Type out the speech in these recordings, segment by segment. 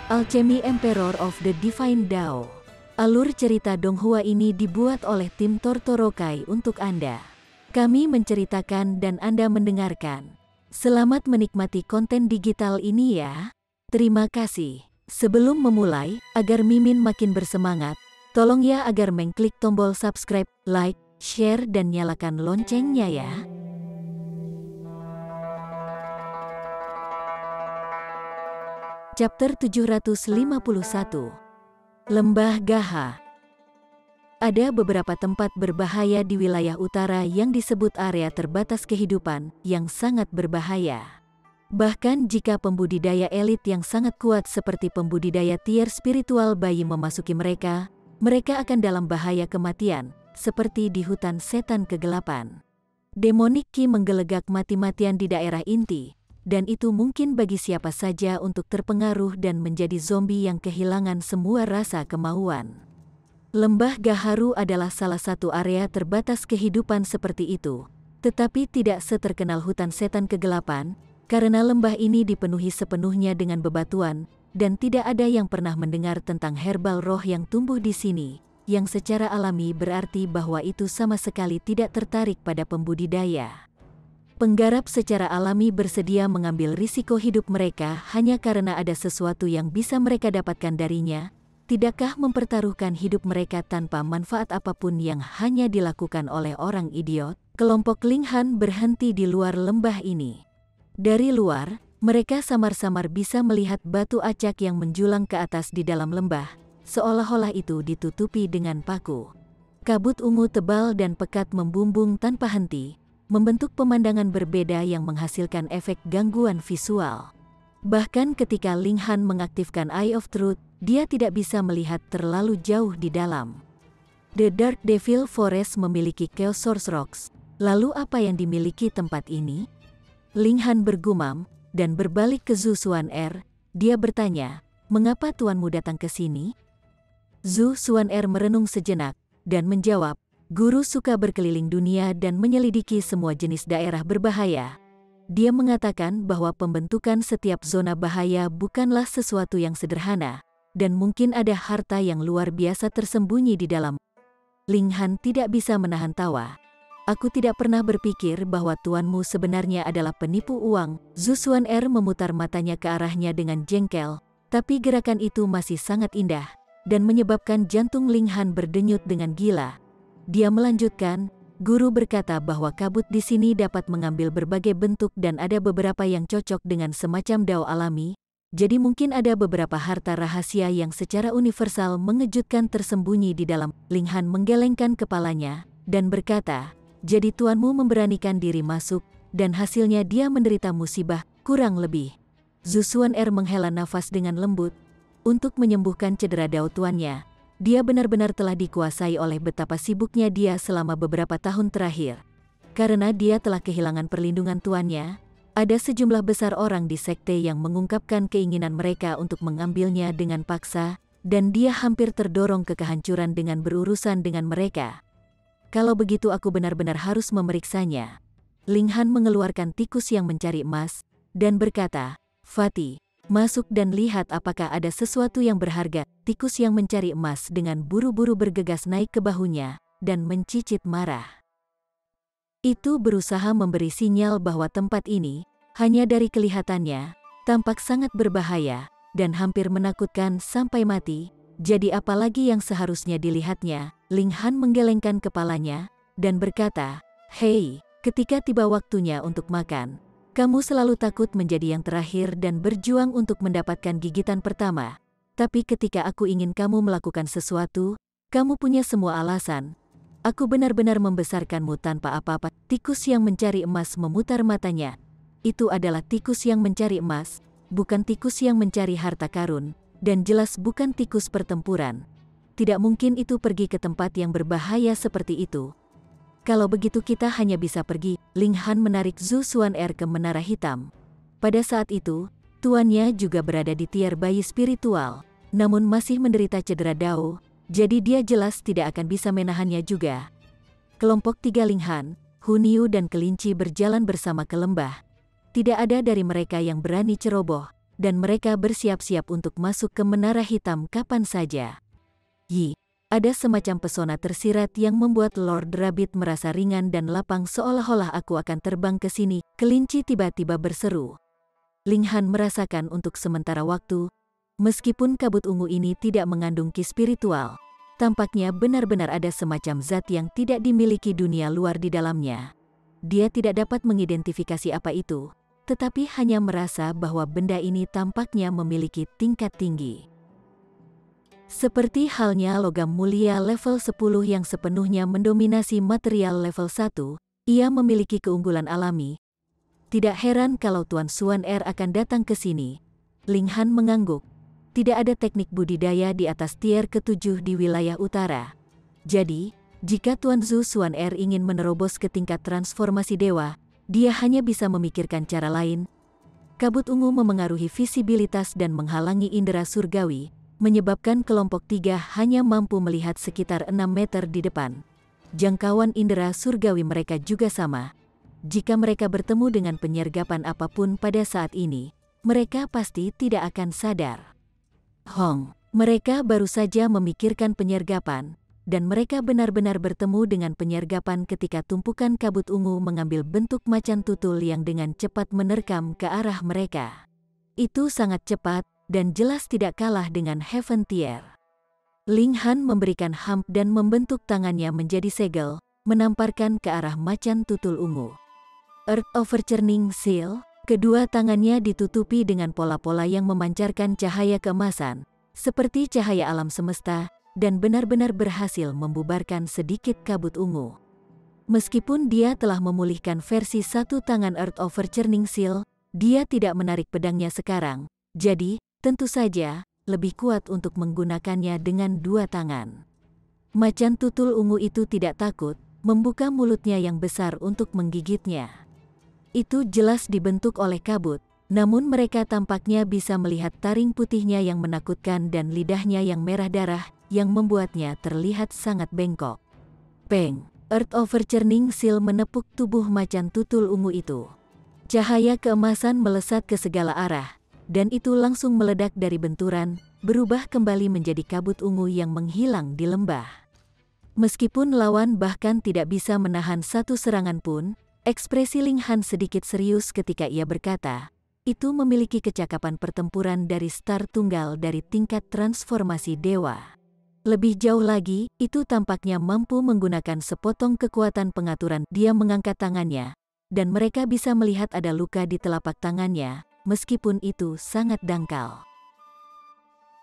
Alchemy Emperor of the Divine Dao. Alur cerita Donghua ini dibuat oleh tim Tortorokai untuk Anda. Kami menceritakan dan Anda mendengarkan. Selamat menikmati konten digital ini ya. Terima kasih. Sebelum memulai, agar Mimin makin bersemangat, tolong ya agar mengklik tombol subscribe, like, share dan nyalakan loncengnya ya. Chapter 751. Lembah Gaha. Ada beberapa tempat berbahaya di wilayah utara yang disebut area terbatas kehidupan yang sangat berbahaya. Bahkan jika pembudidaya elit yang sangat kuat seperti pembudidaya tier spiritual bayi memasuki mereka, mereka akan dalam bahaya kematian, seperti di hutan setan kegelapan. Demonic Ki menggelegak mati-matian di daerah inti, dan itu mungkin bagi siapa saja untuk terpengaruh dan menjadi zombie yang kehilangan semua rasa kemauan. Lembah Gaharu adalah salah satu area terbatas kehidupan seperti itu, tetapi tidak seterkenal hutan setan kegelapan, karena lembah ini dipenuhi sepenuhnya dengan bebatuan, dan tidak ada yang pernah mendengar tentang herbal roh yang tumbuh di sini, yang secara alami berarti bahwa itu sama sekali tidak tertarik pada pembudidaya. Penggarap secara alami bersedia mengambil risiko hidup mereka hanya karena ada sesuatu yang bisa mereka dapatkan darinya. Tidakkah mempertaruhkan hidup mereka tanpa manfaat apapun yang hanya dilakukan oleh orang idiot? Kelompok Linghan berhenti di luar lembah ini. Dari luar, mereka samar-samar bisa melihat batu acak yang menjulang ke atas di dalam lembah, seolah-olah itu ditutupi dengan paku. Kabut ungu tebal dan pekat membumbung tanpa henti, membentuk pemandangan berbeda yang menghasilkan efek gangguan visual. Bahkan ketika Linghan mengaktifkan Eye of Truth, dia tidak bisa melihat terlalu jauh di dalam. The Dark Devil Forest memiliki Chaos Source Rocks. Lalu apa yang dimiliki tempat ini? Linghan bergumam, dan berbalik ke Zhu Xuan'er. Dia bertanya, mengapa tuanmu datang ke sini? Zhu Xuan'er merenung sejenak, dan menjawab, Guru suka berkeliling dunia dan menyelidiki semua jenis daerah berbahaya. Dia mengatakan bahwa pembentukan setiap zona bahaya bukanlah sesuatu yang sederhana, dan mungkin ada harta yang luar biasa tersembunyi di dalam. Linghan tidak bisa menahan tawa. Aku tidak pernah berpikir bahwa tuanmu sebenarnya adalah penipu uang. Zhu Xuan'er memutar matanya ke arahnya dengan jengkel, tapi gerakan itu masih sangat indah, dan menyebabkan jantung Linghan berdenyut dengan gila. Dia melanjutkan, guru berkata bahwa kabut di sini dapat mengambil berbagai bentuk dan ada beberapa yang cocok dengan semacam dao alami, jadi mungkin ada beberapa harta rahasia yang secara universal mengejutkan tersembunyi di dalam. Linghan menggelengkan kepalanya, dan berkata, jadi tuanmu memberanikan diri masuk, dan hasilnya dia menderita musibah, kurang lebih. Zhu Xuan'er menghela nafas dengan lembut, untuk menyembuhkan cedera dao tuannya. Dia benar-benar telah dikuasai oleh betapa sibuknya dia selama beberapa tahun terakhir. Karena dia telah kehilangan perlindungan tuannya, ada sejumlah besar orang di sekte yang mengungkapkan keinginan mereka untuk mengambilnya dengan paksa, dan dia hampir terdorong ke kehancuran dengan berurusan dengan mereka. Kalau begitu aku benar-benar harus memeriksanya. Linghan mengeluarkan tikus yang mencari emas, dan berkata, Fatih, masuk dan lihat apakah ada sesuatu yang berharga. Tikus yang mencari emas dengan buru-buru bergegas naik ke bahunya, dan mencicit marah. Itu berusaha memberi sinyal bahwa tempat ini, hanya dari kelihatannya, tampak sangat berbahaya, dan hampir menakutkan sampai mati. Jadi apalagi yang seharusnya dilihatnya? Linghan menggelengkan kepalanya, dan berkata, Hei, ketika tiba waktunya untuk makan, kamu selalu takut menjadi yang terakhir dan berjuang untuk mendapatkan gigitan pertama. Tapi ketika aku ingin kamu melakukan sesuatu, kamu punya semua alasan. Aku benar-benar membesarkanmu tanpa apa-apa. Tikus yang mencari emas memutar matanya. Itu adalah tikus yang mencari emas, bukan tikus yang mencari harta karun, dan jelas bukan tikus pertempuran. Tidak mungkin itu pergi ke tempat yang berbahaya seperti itu. Kalau begitu kita hanya bisa pergi. Linghan menarik Zhu Xuan'er ke menara hitam. Pada saat itu, tuannya juga berada di tier bayi spiritual, namun masih menderita cedera dao, jadi dia jelas tidak akan bisa menahannya juga. Kelompok 3 Linghan, Hunyu dan Kelinci berjalan bersama ke lembah. Tidak ada dari mereka yang berani ceroboh, dan mereka bersiap-siap untuk masuk ke menara hitam kapan saja. Ada semacam pesona tersirat yang membuat Lord Rabbit merasa ringan dan lapang seolah-olah aku akan terbang ke sini, kelinci tiba-tiba berseru. Ling Han merasakan untuk sementara waktu, meskipun kabut ungu ini tidak mengandung ki spiritual, tampaknya benar-benar ada semacam zat yang tidak dimiliki dunia luar di dalamnya. Dia tidak dapat mengidentifikasi apa itu, tetapi hanya merasa bahwa benda ini tampaknya memiliki tingkat tinggi. Seperti halnya logam mulia level 10 yang sepenuhnya mendominasi material level 1, ia memiliki keunggulan alami. Tidak heran kalau Tuan Xuan Er akan datang ke sini. Ling Han mengangguk. Tidak ada teknik budidaya di atas tier ke-7 di wilayah utara. Jadi, jika Tuan Zhu Xuan Er ingin menerobos ke tingkat transformasi dewa, dia hanya bisa memikirkan cara lain. Kabut ungu memengaruhi visibilitas dan menghalangi indera surgawi, menyebabkan kelompok 3 hanya mampu melihat sekitar 6 meter di depan. Jangkauan indera surgawi mereka juga sama. Jika mereka bertemu dengan penyergapan apapun pada saat ini, mereka pasti tidak akan sadar. Mereka baru saja memikirkan penyergapan, dan mereka benar-benar bertemu dengan penyergapan ketika tumpukan kabut ungu mengambil bentuk macan tutul yang dengan cepat menerkam ke arah mereka. Itu sangat cepat, dan jelas tidak kalah dengan Heaven Tier. Ling Han memberikan hump dan membentuk tangannya menjadi segel, menamparkan ke arah macan tutul ungu. Earth Overturning Seal. Kedua tangannya ditutupi dengan pola-pola yang memancarkan cahaya keemasan, seperti cahaya alam semesta, dan benar-benar berhasil membubarkan sedikit kabut ungu. Meskipun dia telah memulihkan versi satu tangan Earth Overturning Seal, dia tidak menarik pedangnya sekarang, jadi, tentu saja, lebih kuat untuk menggunakannya dengan dua tangan. Macan tutul ungu itu tidak takut, membuka mulutnya yang besar untuk menggigitnya. Itu jelas dibentuk oleh kabut, namun mereka tampaknya bisa melihat taring putihnya yang menakutkan dan lidahnya yang merah darah, yang membuatnya terlihat sangat bengkok. Peng! Earth Overturning Seal menepuk tubuh macan tutul ungu itu. Cahaya keemasan melesat ke segala arah, dan itu langsung meledak dari benturan, berubah kembali menjadi kabut ungu yang menghilang di lembah. Meskipun lawan bahkan tidak bisa menahan satu serangan pun, ekspresi Ling Han sedikit serius ketika ia berkata, itu memiliki kecakapan pertempuran dari star tunggal dari tingkat transformasi dewa. Lebih jauh lagi, itu tampaknya mampu menggunakan sepotong kekuatan pengaturan. Dia mengangkat tangannya, dan mereka bisa melihat ada luka di telapak tangannya, meskipun itu sangat dangkal.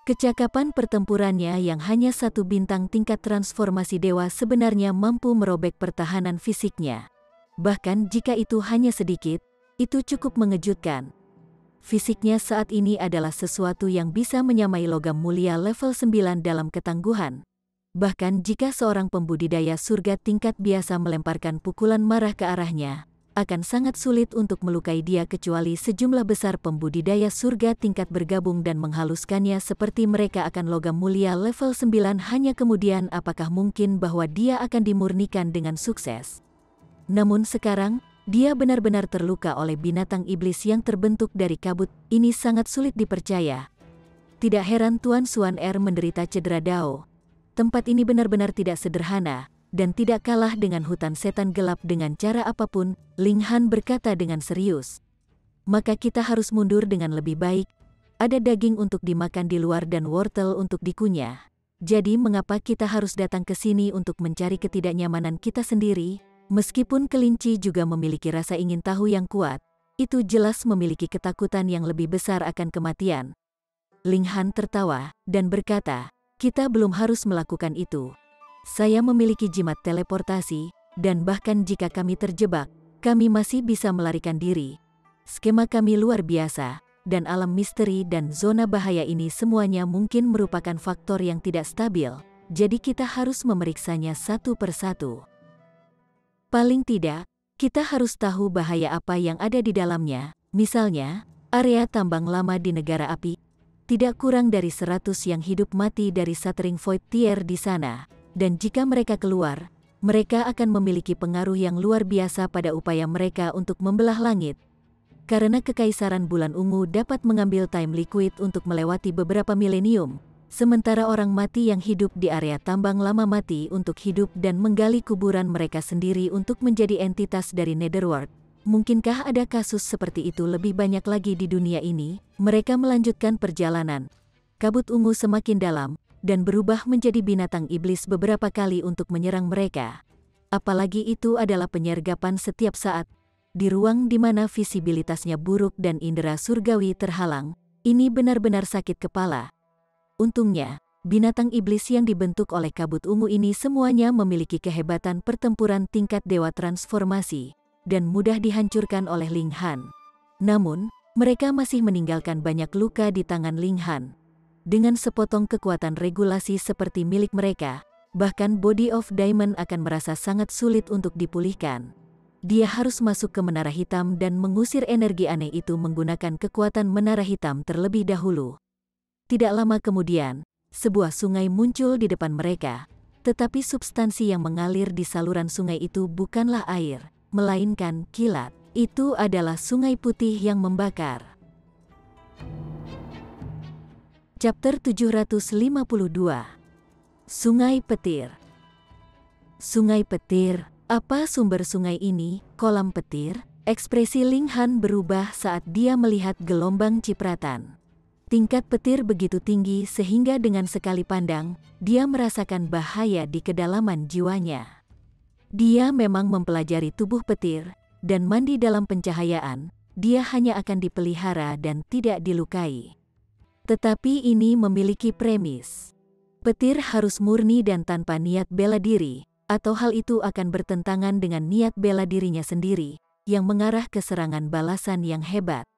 Kecakapan pertempurannya yang hanya satu bintang tingkat transformasi dewa sebenarnya mampu merobek pertahanan fisiknya. Bahkan jika itu hanya sedikit, itu cukup mengejutkan. Fisiknya saat ini adalah sesuatu yang bisa menyamai logam mulia level 9 dalam ketangguhan. Bahkan jika seorang pembudidaya surga tingkat biasa melemparkan pukulan marah ke arahnya, akan sangat sulit untuk melukai dia kecuali sejumlah besar pembudidaya surga tingkat bergabung dan menghaluskannya seperti mereka akan logam mulia level 9 hanya kemudian apakah mungkin bahwa dia akan dimurnikan dengan sukses. Namun sekarang, dia benar-benar terluka oleh binatang iblis yang terbentuk dari kabut. Ini sangat sulit dipercaya. Tidak heran Tuan Xuan Er menderita cedera dao. Tempat ini benar-benar tidak sederhana, dan tidak kalah dengan hutan setan gelap dengan cara apapun, Ling Han berkata dengan serius. Maka kita harus mundur dengan lebih baik. Ada daging untuk dimakan di luar dan wortel untuk dikunyah. Jadi mengapa kita harus datang ke sini untuk mencari ketidaknyamanan kita sendiri? Meskipun kelinci juga memiliki rasa ingin tahu yang kuat, itu jelas memiliki ketakutan yang lebih besar akan kematian. Ling Han tertawa, dan berkata, kita belum harus melakukan itu. Saya memiliki jimat teleportasi, dan bahkan jika kami terjebak, kami masih bisa melarikan diri. Skema kami luar biasa, dan alam misteri dan zona bahaya ini semuanya mungkin merupakan faktor yang tidak stabil, jadi kita harus memeriksanya satu persatu. Paling tidak, kita harus tahu bahaya apa yang ada di dalamnya, misalnya, area tambang lama di negara api, tidak kurang dari 100 yang hidup mati dari Shattering Void Tier di sana, dan jika mereka keluar, mereka akan memiliki pengaruh yang luar biasa pada upaya mereka untuk membelah langit. karena kekaisaran bulan ungu dapat mengambil time liquid untuk melewati beberapa milenium, sementara orang mati yang hidup di area tambang lama mati untuk hidup dan menggali kuburan mereka sendiri untuk menjadi entitas dari Netherworld. Mungkinkah ada kasus seperti itu lebih banyak lagi di dunia ini? Mereka melanjutkan perjalanan. Kabut ungu semakin dalam, dan berubah menjadi binatang iblis beberapa kali untuk menyerang mereka. Apalagi itu adalah penyergapan setiap saat. Di ruang di mana visibilitasnya buruk dan indera surgawi terhalang, ini benar-benar sakit kepala. Untungnya, binatang iblis yang dibentuk oleh kabut ungu ini semuanya memiliki kehebatan pertempuran tingkat dewa transformasi, dan mudah dihancurkan oleh Ling Han. Namun, mereka masih meninggalkan banyak luka di tangan Ling Han. Dengan sepotong kekuatan regulasi seperti milik mereka, bahkan Body of Diamond akan merasa sangat sulit untuk dipulihkan. Dia harus masuk ke menara hitam dan mengusir energi aneh itu menggunakan kekuatan menara hitam terlebih dahulu. Tidak lama kemudian, sebuah sungai muncul di depan mereka, tetapi substansi yang mengalir di saluran sungai itu bukanlah air, melainkan kilat. Itu adalah sungai putih yang membakar. Chapter 752. Sungai Petir. Sungai Petir. Apa sumber sungai ini? Kolam petir? Ekspresi Ling Han berubah saat dia melihat gelombang cipratan. Tingkat petir begitu tinggi sehingga dengan sekali pandang, dia merasakan bahaya di kedalaman jiwanya. Dia memang mempelajari tubuh petir, dan mandi dalam pencahayaan, dia hanya akan dipelihara dan tidak dilukai. Tetapi ini memiliki premis. Petir harus murni dan tanpa niat bela diri, atau hal itu akan bertentangan dengan niat bela dirinya sendiri, yang mengarah ke serangan balasan yang hebat.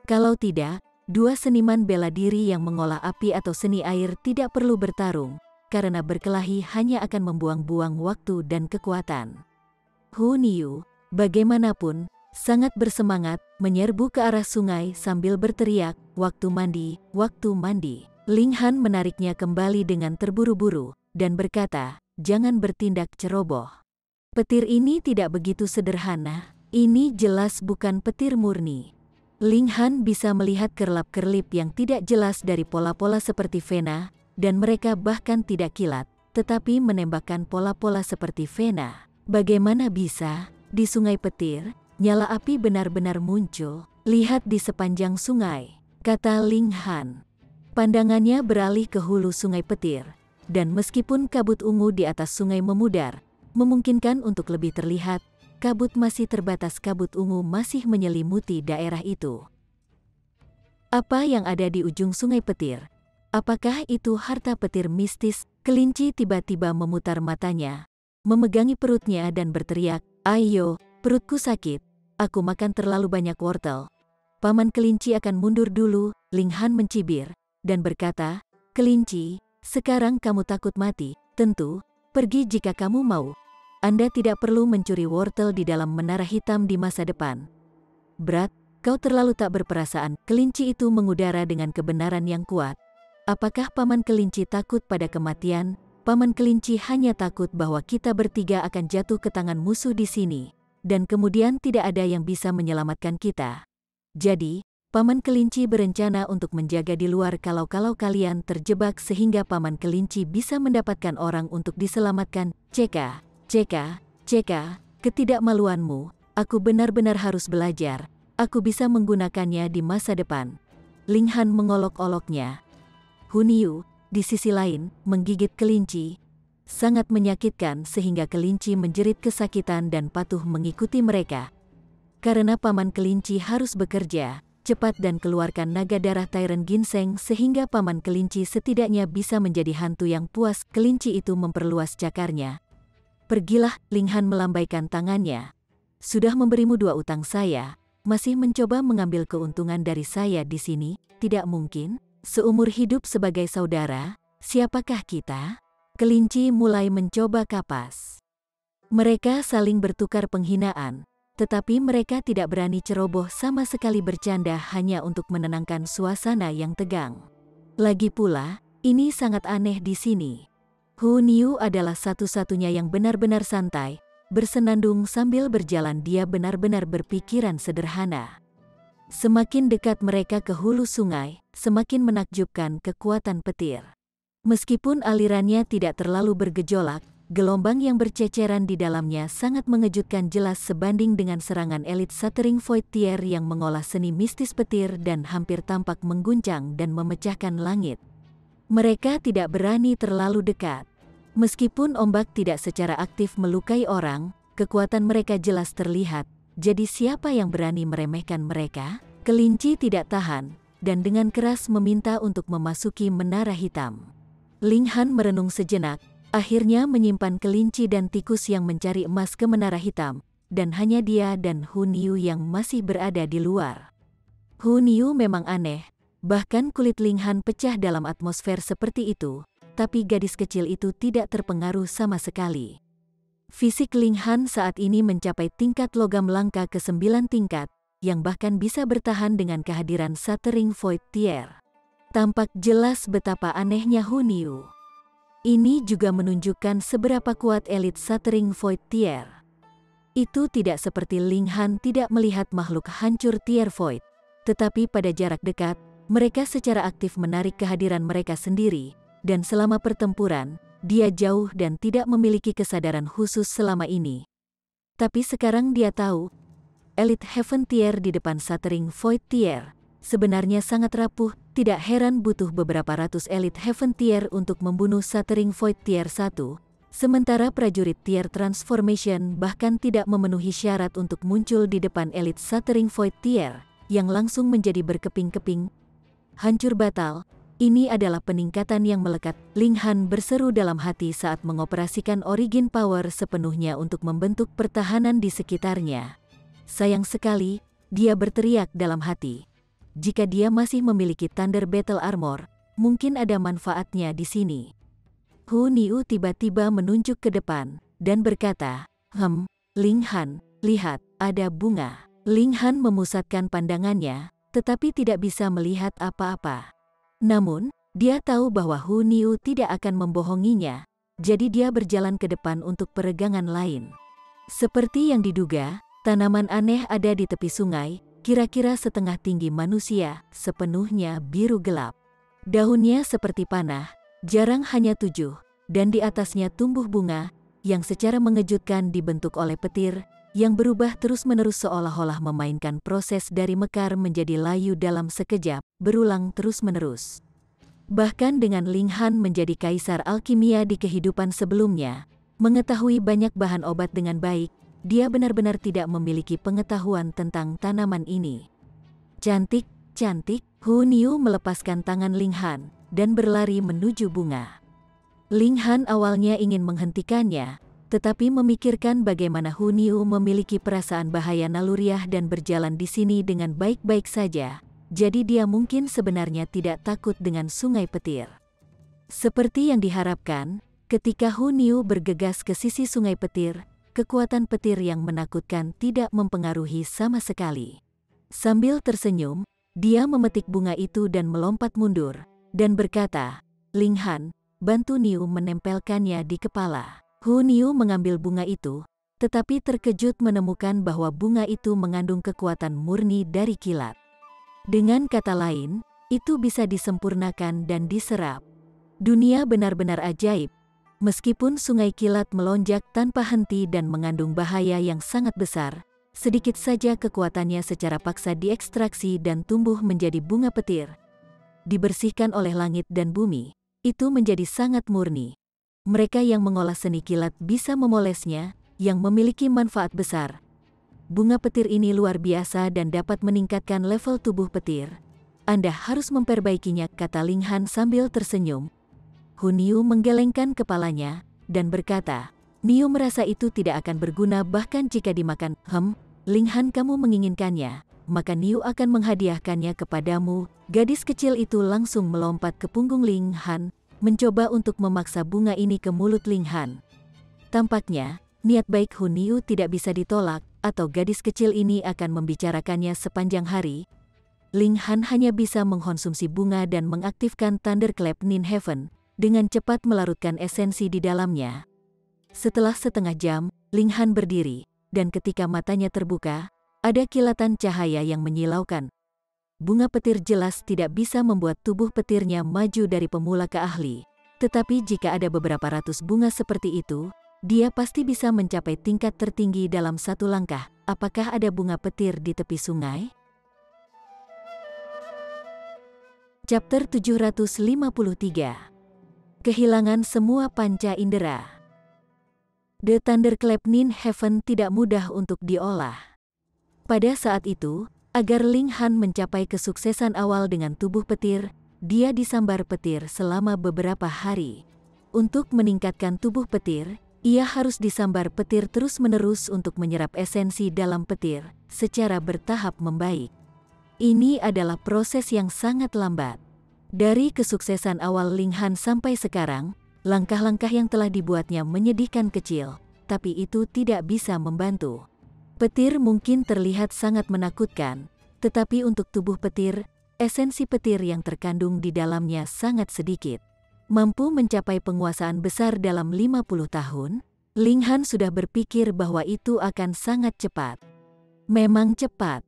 Kalau tidak, dua seniman bela diri yang mengolah api atau seni air tidak perlu bertarung, karena berkelahi hanya akan membuang-buang waktu dan kekuatan. Hu Niu, bagaimanapun, sangat bersemangat, menyerbu ke arah sungai sambil berteriak, "Waktu mandi, waktu mandi." Ling Han menariknya kembali dengan terburu-buru, dan berkata, "Jangan bertindak ceroboh. Petir ini tidak begitu sederhana. Ini jelas bukan petir murni." Ling Han bisa melihat kerlap-kerlip yang tidak jelas dari pola-pola seperti vena, dan mereka bahkan tidak kilat, tetapi menembakkan pola-pola seperti vena. Bagaimana bisa? Di sungai petir, nyala api benar-benar muncul. "Lihat di sepanjang sungai," kata Ling Han. Pandangannya beralih ke hulu sungai petir. Dan meskipun kabut ungu di atas sungai memudar, memungkinkan untuk lebih terlihat, kabut masih terbatas. Kabut ungu masih menyelimuti daerah itu. Apa yang ada di ujung sungai petir? Apakah itu harta petir mistis? Kelinci tiba-tiba memutar matanya, memegangi perutnya dan berteriak, "Ayo, perutku sakit, aku makan terlalu banyak wortel." Paman kelinci akan mundur dulu. Ling Han mencibir, dan berkata, "Kelinci, sekarang kamu takut mati, tentu, pergi jika kamu mau. Anda tidak perlu mencuri wortel di dalam menara hitam di masa depan." "Brat, kau terlalu tak berperasaan." Kelinci itu mengudara dengan kebenaran yang kuat. Apakah Paman Kelinci takut pada kematian? Paman Kelinci hanya takut bahwa kita bertiga akan jatuh ke tangan musuh di sini, dan kemudian tidak ada yang bisa menyelamatkan kita. Jadi, Paman Kelinci berencana untuk menjaga di luar kalau kalian terjebak sehingga Paman Kelinci bisa mendapatkan orang untuk diselamatkan. Ceka, ketidakmaluanmu, aku benar-benar harus belajar, aku bisa menggunakannya di masa depan. Ling Han mengolok-oloknya. Hu Niu, di sisi lain, menggigit kelinci. Sangat menyakitkan sehingga kelinci menjerit kesakitan dan patuh mengikuti mereka. Karena Paman Kelinci harus bekerja cepat dan keluarkan naga darah Tyrant Ginseng sehingga Paman Kelinci setidaknya bisa menjadi hantu yang puas. Kelinci itu memperluas cakarnya. "Pergilah," Ling Han melambaikan tangannya. "Sudah memberimu 2 utang saya, masih mencoba mengambil keuntungan dari saya di sini? Tidak mungkin. Seumur hidup sebagai saudara, siapakah kita?" Kelinci mulai mencoba kapas. Mereka saling bertukar penghinaan. Tetapi mereka tidak berani ceroboh sama sekali bercanda hanya untuk menenangkan suasana yang tegang. Lagi pula, ini sangat aneh di sini. Hu Niu adalah satu-satunya yang benar-benar santai, bersenandung sambil berjalan. Dia benar-benar berpikiran sederhana. Semakin dekat mereka ke hulu sungai, semakin menakjubkan kekuatan petir. Meskipun alirannya tidak terlalu bergejolak, gelombang yang berceceran di dalamnya sangat mengejutkan, jelas sebanding dengan serangan elit Shuttering Void Tear yang mengolah seni mistis petir dan hampir tampak mengguncang dan memecahkan langit. Mereka tidak berani terlalu dekat. Meskipun ombak tidak secara aktif melukai orang, kekuatan mereka jelas terlihat. Jadi siapa yang berani meremehkan mereka? Kelinci tidak tahan, dan dengan keras meminta untuk memasuki menara hitam. Ling Han merenung sejenak, akhirnya menyimpan kelinci dan tikus yang mencari emas ke menara hitam, dan hanya dia dan Hu Niu yang masih berada di luar. Hu Niu memang aneh, bahkan kulit Ling Han pecah dalam atmosfer seperti itu, tapi gadis kecil itu tidak terpengaruh sama sekali. Fisik Ling Han saat ini mencapai tingkat logam langka ke-9 tingkat, yang bahkan bisa bertahan dengan kehadiran Shuttering Void Tear. Tampak jelas betapa anehnya Hu Niu. Ini juga menunjukkan seberapa kuat elit Shuttering Void Tear. Itu tidak seperti Ling Han tidak melihat makhluk hancur Tear Void, tetapi pada jarak dekat, mereka secara aktif menarik kehadiran mereka sendiri, dan selama pertempuran, dia jauh dan tidak memiliki kesadaran khusus selama ini. Tapi sekarang dia tahu, elit Heaven Tear di depan Shuttering Void Tear sebenarnya sangat rapuh, tidak heran butuh beberapa ratus elit Heaven Tear untuk membunuh Shuttering Void Tear 1, sementara prajurit Tear Transformation bahkan tidak memenuhi syarat untuk muncul di depan elit Shuttering Void Tear, yang langsung menjadi berkeping-keping. Hancur batal. Ini adalah peningkatan yang melekat, Ling Han berseru dalam hati saat mengoperasikan Origin Power sepenuhnya untuk membentuk pertahanan di sekitarnya. Sayang sekali, dia berteriak dalam hati. Jika dia masih memiliki Thunder Battle Armor, mungkin ada manfaatnya di sini. Hu Niu tiba-tiba menunjuk ke depan, dan berkata, Ling Han, lihat, ada bunga. Ling Han memusatkan pandangannya, tetapi tidak bisa melihat apa-apa. Namun, dia tahu bahwa Hu Niu tidak akan membohonginya, jadi dia berjalan ke depan untuk peregangan lain. Seperti yang diduga, tanaman aneh ada di tepi sungai, kira-kira setengah tinggi manusia, sepenuhnya biru gelap. Daunnya seperti panah, jarang hanya 7, dan di atasnya tumbuh bunga, yang secara mengejutkan dibentuk oleh petir, yang berubah terus-menerus seolah-olah memainkan proses dari mekar menjadi layu dalam sekejap, berulang terus-menerus. Bahkan dengan Ling Han menjadi kaisar alkimia di kehidupan sebelumnya, mengetahui banyak bahan obat dengan baik, dia benar-benar tidak memiliki pengetahuan tentang tanaman ini. Cantik, cantik, Hu Niu melepaskan tangan Ling Han, dan berlari menuju bunga. Ling Han awalnya ingin menghentikannya, tetapi memikirkan bagaimana Hu Niu memiliki perasaan bahaya naluriah dan berjalan di sini dengan baik-baik saja, jadi dia mungkin sebenarnya tidak takut dengan sungai petir. Seperti yang diharapkan, ketika Hu Niu bergegas ke sisi sungai petir, kekuatan petir yang menakutkan tidak mempengaruhi sama sekali. Sambil tersenyum, dia memetik bunga itu dan melompat mundur, dan berkata, Ling Han, bantu Niu menempelkannya di kepala. Hu Niu mengambil bunga itu, tetapi terkejut menemukan bahwa bunga itu mengandung kekuatan murni dari kilat. Dengan kata lain, itu bisa disempurnakan dan diserap. Dunia benar-benar ajaib. Meskipun sungai kilat melonjak tanpa henti dan mengandung bahaya yang sangat besar, sedikit saja kekuatannya secara paksa diekstraksi dan tumbuh menjadi bunga petir. Dibersihkan oleh langit dan bumi, itu menjadi sangat murni. Mereka yang mengolah seni kilat bisa memolesnya, yang memiliki manfaat besar. Bunga petir ini luar biasa dan dapat meningkatkan level tubuh petir. Anda harus memperbaikinya, kata Ling Han sambil tersenyum. Hu Niu menggelengkan kepalanya, dan berkata, Niu merasa itu tidak akan berguna bahkan jika dimakan. Ling Han, kamu menginginkannya, maka Niu akan menghadiahkannya kepadamu. Gadis kecil itu langsung melompat ke punggung Ling Han, mencoba untuk memaksa bunga ini ke mulut Ling Han. Tampaknya, niat baik Hu Niu tidak bisa ditolak, atau gadis kecil ini akan membicarakannya sepanjang hari. Ling Han hanya bisa mengkonsumsi bunga dan mengaktifkan Thunderclap Ninhaven, dengan cepat melarutkan esensi di dalamnya. Setelah setengah jam, Ling Han berdiri, dan ketika matanya terbuka, ada kilatan cahaya yang menyilaukan. bunga petir jelas tidak bisa membuat tubuh petirnya maju dari pemula ke ahli. Tetapi jika ada beberapa ratus bunga seperti itu, dia pasti bisa mencapai tingkat tertinggi dalam satu langkah. Apakah ada bunga petir di tepi sungai? Chapter 753. Kehilangan semua panca indera. The Thunderclap Nin Heaven tidak mudah untuk diolah. Pada saat itu, agar Ling Han mencapai kesuksesan awal dengan tubuh petir, dia disambar petir selama beberapa hari. Untuk meningkatkan tubuh petir, ia harus disambar petir terus-menerus untuk menyerap esensi dalam petir, secara bertahap membaik. Ini adalah proses yang sangat lambat. Dari kesuksesan awal Ling Han sampai sekarang, langkah-langkah yang telah dibuatnya menyedihkan kecil, tapi itu tidak bisa membantu. Petir mungkin terlihat sangat menakutkan, tetapi untuk tubuh petir, esensi petir yang terkandung di dalamnya sangat sedikit. Mampu mencapai penguasaan besar dalam 50 tahun, Ling Han sudah berpikir bahwa itu akan sangat cepat. Memang cepat.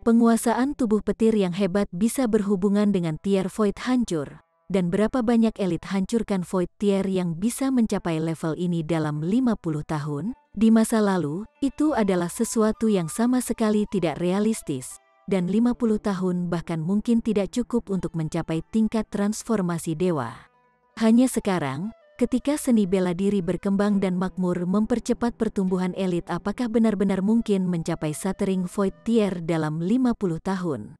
Penguasaan tubuh petir yang hebat bisa berhubungan dengan tier void hancur, dan berapa banyak elit hancurkan void tier yang bisa mencapai level ini dalam 50 tahun? Di masa lalu, itu adalah sesuatu yang sama sekali tidak realistis. Dan 50 tahun bahkan mungkin tidak cukup untuk mencapai tingkat transformasi dewa. Hanya sekarang, ketika seni bela diri berkembang dan makmur mempercepat pertumbuhan elit, apakah benar-benar mungkin mencapai Shattering Void Tier dalam 50 tahun?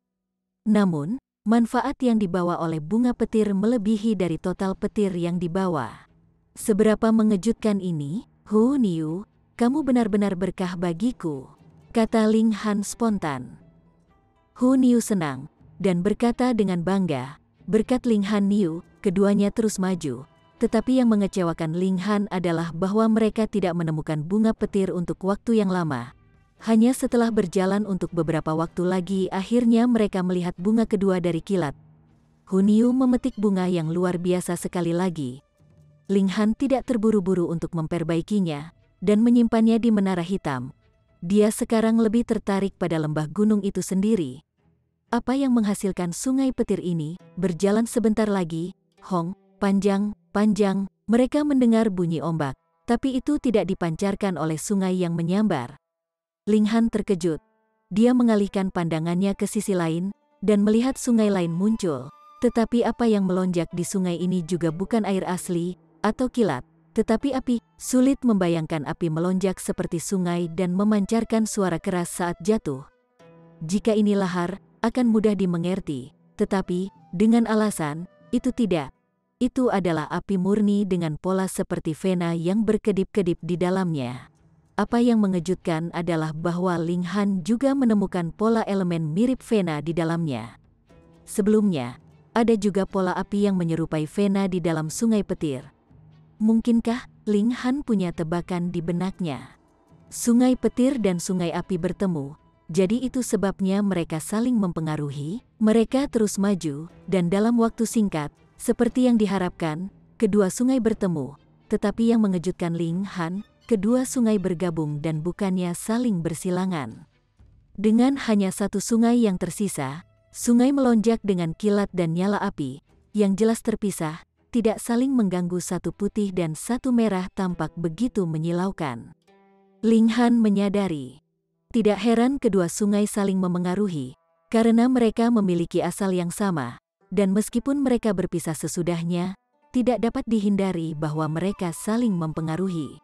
Namun, manfaat yang dibawa oleh bunga petir melebihi dari total petir yang dibawa. Seberapa mengejutkan ini, Hu Niu, kamu benar-benar berkah bagiku, kata Ling Han spontan. Hu Niu senang, dan berkata dengan bangga, berkat Ling Han Niu, keduanya terus maju. Tetapi yang mengecewakan Ling Han adalah bahwa mereka tidak menemukan bunga petir untuk waktu yang lama. Hanya setelah berjalan untuk beberapa waktu lagi, akhirnya mereka melihat bunga kedua dari kilat. Hu Niu memetik bunga yang luar biasa sekali lagi. Ling Han tidak terburu-buru untuk memperbaikinya, dan menyimpannya di menara hitam. Dia sekarang lebih tertarik pada lembah gunung itu sendiri. Apa yang menghasilkan sungai petir ini? Berjalan sebentar lagi, hong, panjang, mereka mendengar bunyi ombak, tapi itu tidak dipancarkan oleh sungai yang menyambar. Ling Han terkejut. Dia mengalihkan pandangannya ke sisi lain, dan melihat sungai lain muncul. Tetapi apa yang melonjak di sungai ini juga bukan air asli, atau kilat. Tetapi api. Sulit membayangkan api melonjak seperti sungai dan memancarkan suara keras saat jatuh. Jika ini lahar, akan mudah dimengerti. Tetapi, dengan alasan, itu tidak. Itu adalah api murni dengan pola seperti vena yang berkedip-kedip di dalamnya. Apa yang mengejutkan adalah bahwa Ling Han juga menemukan pola elemen mirip vena di dalamnya. Sebelumnya, ada juga pola api yang menyerupai vena di dalam sungai petir. Mungkinkah Ling Han punya tebakan di benaknya? Sungai petir dan sungai api bertemu, jadi itu sebabnya mereka saling mempengaruhi. Mereka terus maju, dan dalam waktu singkat, seperti yang diharapkan, kedua sungai bertemu. Tetapi yang mengejutkan Ling Han, kedua sungai bergabung dan bukannya saling bersilangan. Dengan hanya satu sungai yang tersisa, sungai melonjak dengan kilat dan nyala api, yang jelas terpisah, tidak saling mengganggu. Satu putih dan satu merah tampak begitu menyilaukan. Ling Han menyadari. Tidak heran kedua sungai saling memengaruhi, karena mereka memiliki asal yang sama, dan meskipun mereka berpisah sesudahnya, tidak dapat dihindari bahwa mereka saling mempengaruhi.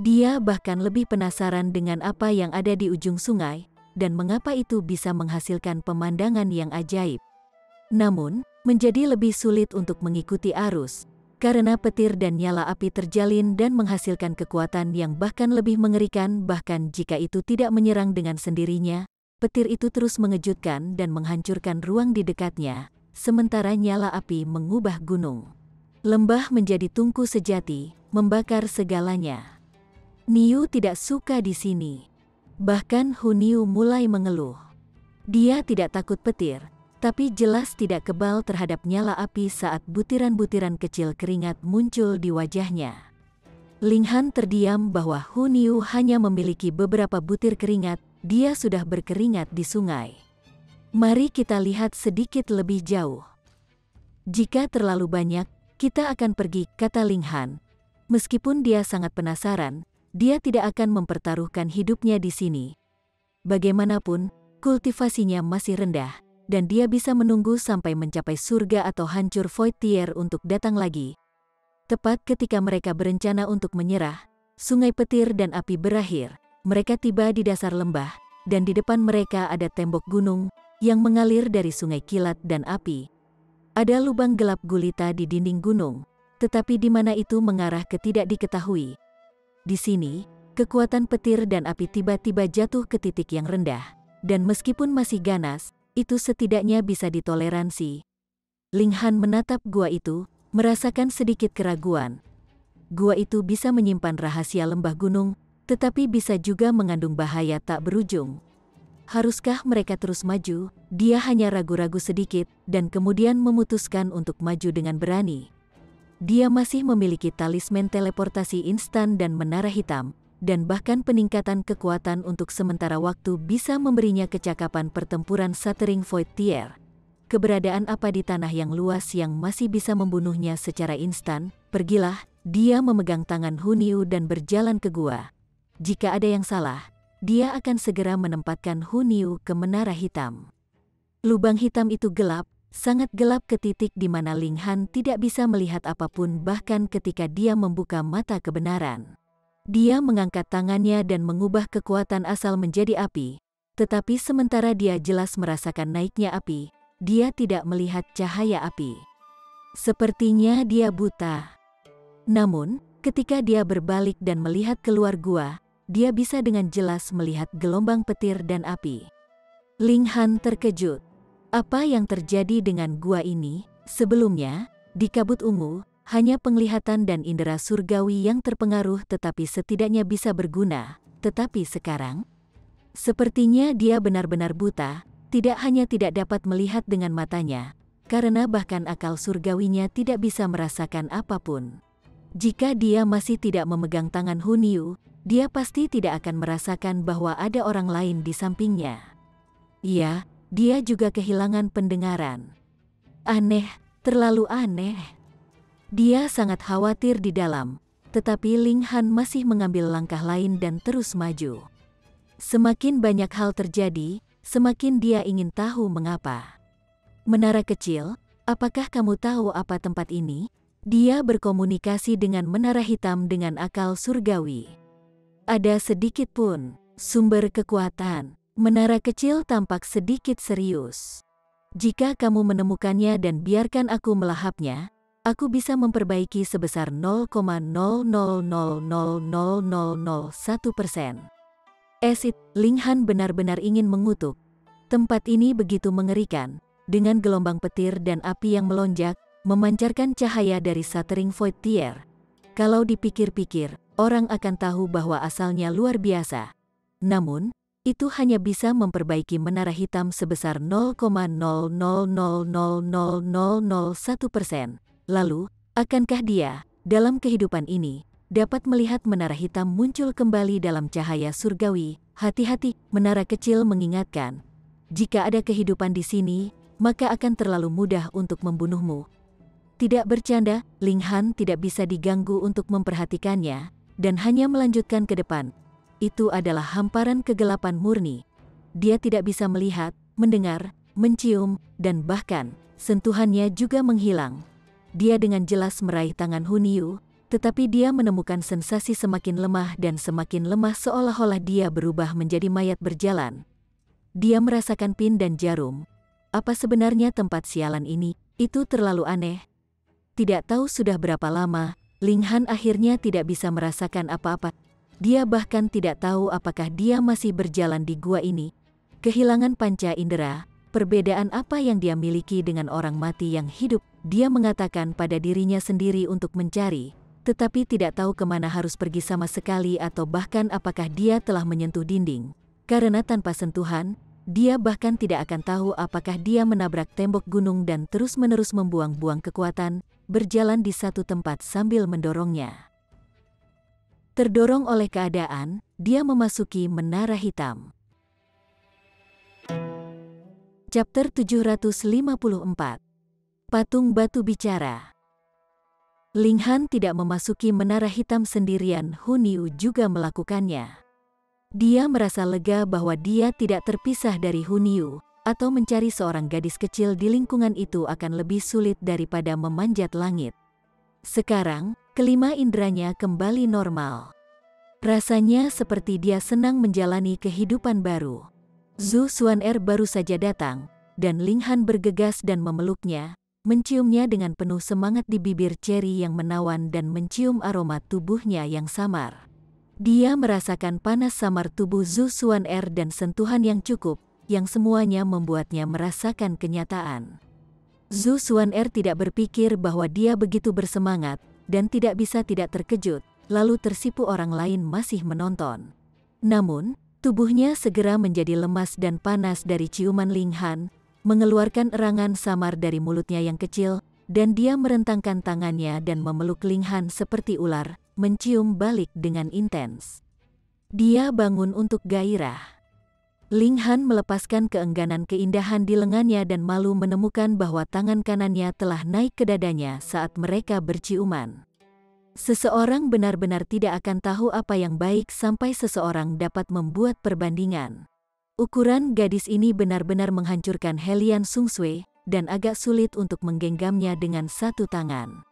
Dia bahkan lebih penasaran dengan apa yang ada di ujung sungai, dan mengapa itu bisa menghasilkan pemandangan yang ajaib. Namun, menjadi lebih sulit untuk mengikuti arus, karena petir dan nyala api terjalin dan menghasilkan kekuatan yang bahkan lebih mengerikan. Bahkan jika itu tidak menyerang dengan sendirinya, petir itu terus mengejutkan dan menghancurkan ruang di dekatnya, sementara nyala api mengubah gunung. Lembah menjadi tungku sejati, membakar segalanya. Niu tidak suka di sini. Bahkan Hu Niu mulai mengeluh. Dia tidak takut petir, tapi jelas tidak kebal terhadap nyala api saat butiran-butiran kecil keringat muncul di wajahnya. Ling Han terdiam bahwa Hu Niu hanya memiliki beberapa butir keringat, dia sudah berkeringat di sungai. Mari kita lihat sedikit lebih jauh. Jika terlalu banyak, kita akan pergi, kata Ling Han. Meskipun dia sangat penasaran, dia tidak akan mempertaruhkan hidupnya di sini. Bagaimanapun, kultivasinya masih rendah, dan dia bisa menunggu sampai mencapai surga atau hancur Void Tier untuk datang lagi. Tepat ketika mereka berencana untuk menyerah, sungai petir dan api berakhir. Mereka tiba di dasar lembah, dan di depan mereka ada tembok gunung yang mengalir dari sungai kilat dan api. Ada lubang gelap gulita di dinding gunung, tetapi di mana itu mengarah ke tidak diketahui. Di sini, kekuatan petir dan api tiba-tiba jatuh ke titik yang rendah, dan meskipun masih ganas, itu setidaknya bisa ditoleransi. Ling Han menatap gua itu, merasakan sedikit keraguan. Gua itu bisa menyimpan rahasia lembah gunung, tetapi bisa juga mengandung bahaya tak berujung. Haruskah mereka terus maju? Dia hanya ragu-ragu sedikit, dan kemudian memutuskan untuk maju dengan berani. Dia masih memiliki talisman teleportasi instan dan menara hitam, dan bahkan peningkatan kekuatan untuk sementara waktu bisa memberinya kecakapan pertempuran Shattering Void Tier. Keberadaan apa di tanah yang luas yang masih bisa membunuhnya secara instan? Pergilah, dia memegang tangan Hun Yu dan berjalan ke gua. Jika ada yang salah, dia akan segera menempatkan Hun Yu ke menara hitam. Lubang hitam itu gelap, sangat gelap ke titik di mana Ling Han tidak bisa melihat apapun bahkan ketika dia membuka mata kebenaran. Dia mengangkat tangannya dan mengubah kekuatan asal menjadi api, tetapi sementara dia jelas merasakan naiknya api, dia tidak melihat cahaya api. Sepertinya dia buta. Namun, ketika dia berbalik dan melihat keluar gua, dia bisa dengan jelas melihat gelombang petir dan api. Ling Han terkejut. Apa yang terjadi dengan gua ini? Sebelumnya, di kabut ungu, hanya penglihatan dan indera surgawi yang terpengaruh tetapi setidaknya bisa berguna. Tetapi sekarang, sepertinya dia benar-benar buta, tidak hanya tidak dapat melihat dengan matanya, karena bahkan akal surgawinya tidak bisa merasakan apapun. Jika dia masih tidak memegang tangan Hun Yu, dia pasti tidak akan merasakan bahwa ada orang lain di sampingnya. Iya, dia juga kehilangan pendengaran. Aneh, terlalu aneh. Dia sangat khawatir di dalam, tetapi Ling Han masih mengambil langkah lain dan terus maju. Semakin banyak hal terjadi, semakin dia ingin tahu mengapa. Menara kecil, apakah kamu tahu apa tempat ini? Dia berkomunikasi dengan menara hitam dengan akal surgawi. Ada sedikit pun sumber kekuatan. Menara kecil tampak sedikit serius. Jika kamu menemukannya dan biarkan aku melahapnya, aku bisa memperbaiki sebesar 0,00000001%. Ling Han benar-benar ingin mengutuk. Tempat ini begitu mengerikan, dengan gelombang petir dan api yang melonjak, memancarkan cahaya dari Shattering Void Tier. Kalau dipikir-pikir, orang akan tahu bahwa asalnya luar biasa. Namun, itu hanya bisa memperbaiki menara hitam sebesar 0,00000001%. Lalu, akankah dia, dalam kehidupan ini, dapat melihat menara hitam muncul kembali dalam cahaya surgawi? Hati-hati, menara kecil mengingatkan. Jika ada kehidupan di sini, maka akan terlalu mudah untuk membunuhmu. Tidak bercanda, Ling Han tidak bisa diganggu untuk memperhatikannya, dan hanya melanjutkan ke depan. Itu adalah hamparan kegelapan murni. Dia tidak bisa melihat, mendengar, mencium, dan bahkan, sentuhannya juga menghilang. Dia dengan jelas meraih tangan Hun Yu, tetapi dia menemukan sensasi semakin lemah dan semakin lemah seolah-olah dia berubah menjadi mayat berjalan. Dia merasakan pin dan jarum. Apa sebenarnya tempat sialan ini? Itu terlalu aneh. Tidak tahu sudah berapa lama, Ling Han akhirnya tidak bisa merasakan apa-apa. Dia bahkan tidak tahu apakah dia masih berjalan di gua ini. Kehilangan panca indera, perbedaan apa yang dia miliki dengan orang mati yang hidup? Dia mengatakan pada dirinya sendiri untuk mencari, tetapi tidak tahu kemana harus pergi sama sekali atau bahkan apakah dia telah menyentuh dinding. Karena tanpa sentuhan, dia bahkan tidak akan tahu apakah dia menabrak tembok gunung dan terus-menerus membuang-buang kekuatan, berjalan di satu tempat sambil mendorongnya. Terdorong oleh keadaan, dia memasuki menara hitam. Chapter 754. Patung Batu Bicara. Ling Han tidak memasuki menara hitam sendirian, Hun Yu juga melakukannya. Dia merasa lega bahwa dia tidak terpisah dari Hun Yu, atau mencari seorang gadis kecil di lingkungan itu akan lebih sulit daripada memanjat langit. Sekarang, kelima inderanya kembali normal. Rasanya seperti dia senang menjalani kehidupan baru. Zhu Xuan'er baru saja datang, dan Ling Han bergegas dan memeluknya, menciumnya dengan penuh semangat di bibir ceri yang menawan dan mencium aroma tubuhnya yang samar. Dia merasakan panas samar tubuh Zhu Xuan'er dan sentuhan yang cukup, yang semuanya membuatnya merasakan kenyataan. Zhu Xuan'er tidak berpikir bahwa dia begitu bersemangat, dan tidak bisa tidak terkejut, lalu tersipu orang lain masih menonton. Namun, tubuhnya segera menjadi lemas dan panas dari ciuman Ling Han, mengeluarkan erangan samar dari mulutnya yang kecil, dan dia merentangkan tangannya dan memeluk Ling Han seperti ular, mencium balik dengan intens. Dia bangun untuk gairah. Ling Han melepaskan keengganan keindahan di lengannya dan malu menemukan bahwa tangan kanannya telah naik ke dadanya saat mereka berciuman. Seseorang benar-benar tidak akan tahu apa yang baik sampai seseorang dapat membuat perbandingan. Ukuran gadis ini benar-benar menghancurkan Helian Sungsui, dan agak sulit untuk menggenggamnya dengan satu tangan.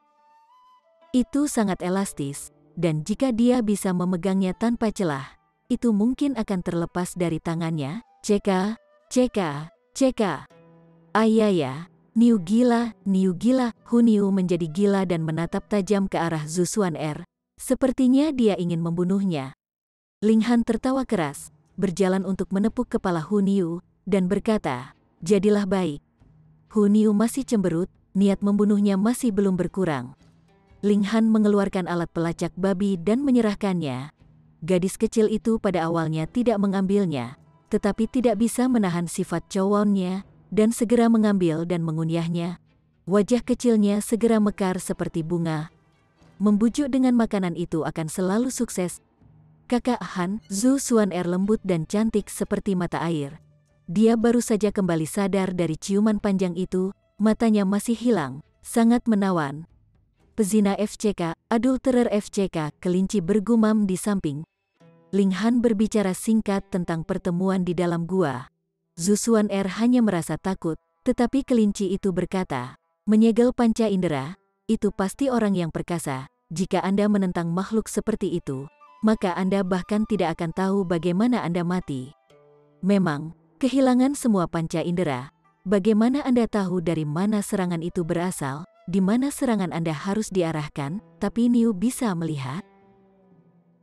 Itu sangat elastis, dan jika dia bisa memegangnya tanpa celah, itu mungkin akan terlepas dari tangannya. Ceka, ceka, ceka. Ayaya. Niu gila, Hun Yu menjadi gila dan menatap tajam ke arah Zhu Xuan'er. Sepertinya dia ingin membunuhnya. Ling Han tertawa keras, berjalan untuk menepuk kepala Hun Yu, dan berkata, "Jadilah baik." Hun Yu masih cemberut, niat membunuhnya masih belum berkurang. Ling Han mengeluarkan alat pelacak babi dan menyerahkannya. Gadis kecil itu pada awalnya tidak mengambilnya, tetapi tidak bisa menahan sifat cowonnya, dan segera mengambil dan mengunyahnya. Wajah kecilnya segera mekar seperti bunga. Membujuk dengan makanan itu akan selalu sukses. Kakak Han, Zhu Xuan'er lembut dan cantik seperti mata air. Dia baru saja kembali sadar dari ciuman panjang itu, matanya masih hilang, sangat menawan. Pezina FCK, adulterer FCK, kelinci bergumam di samping. Ling Han berbicara singkat tentang pertemuan di dalam gua. Zhu Xuan'er hanya merasa takut, tetapi kelinci itu berkata, "Menyegel panca indera, itu pasti orang yang perkasa. Jika Anda menentang makhluk seperti itu, maka Anda bahkan tidak akan tahu bagaimana Anda mati. Memang, kehilangan semua panca indera, bagaimana Anda tahu dari mana serangan itu berasal, di mana serangan Anda harus diarahkan, tapi Niu bisa melihat?"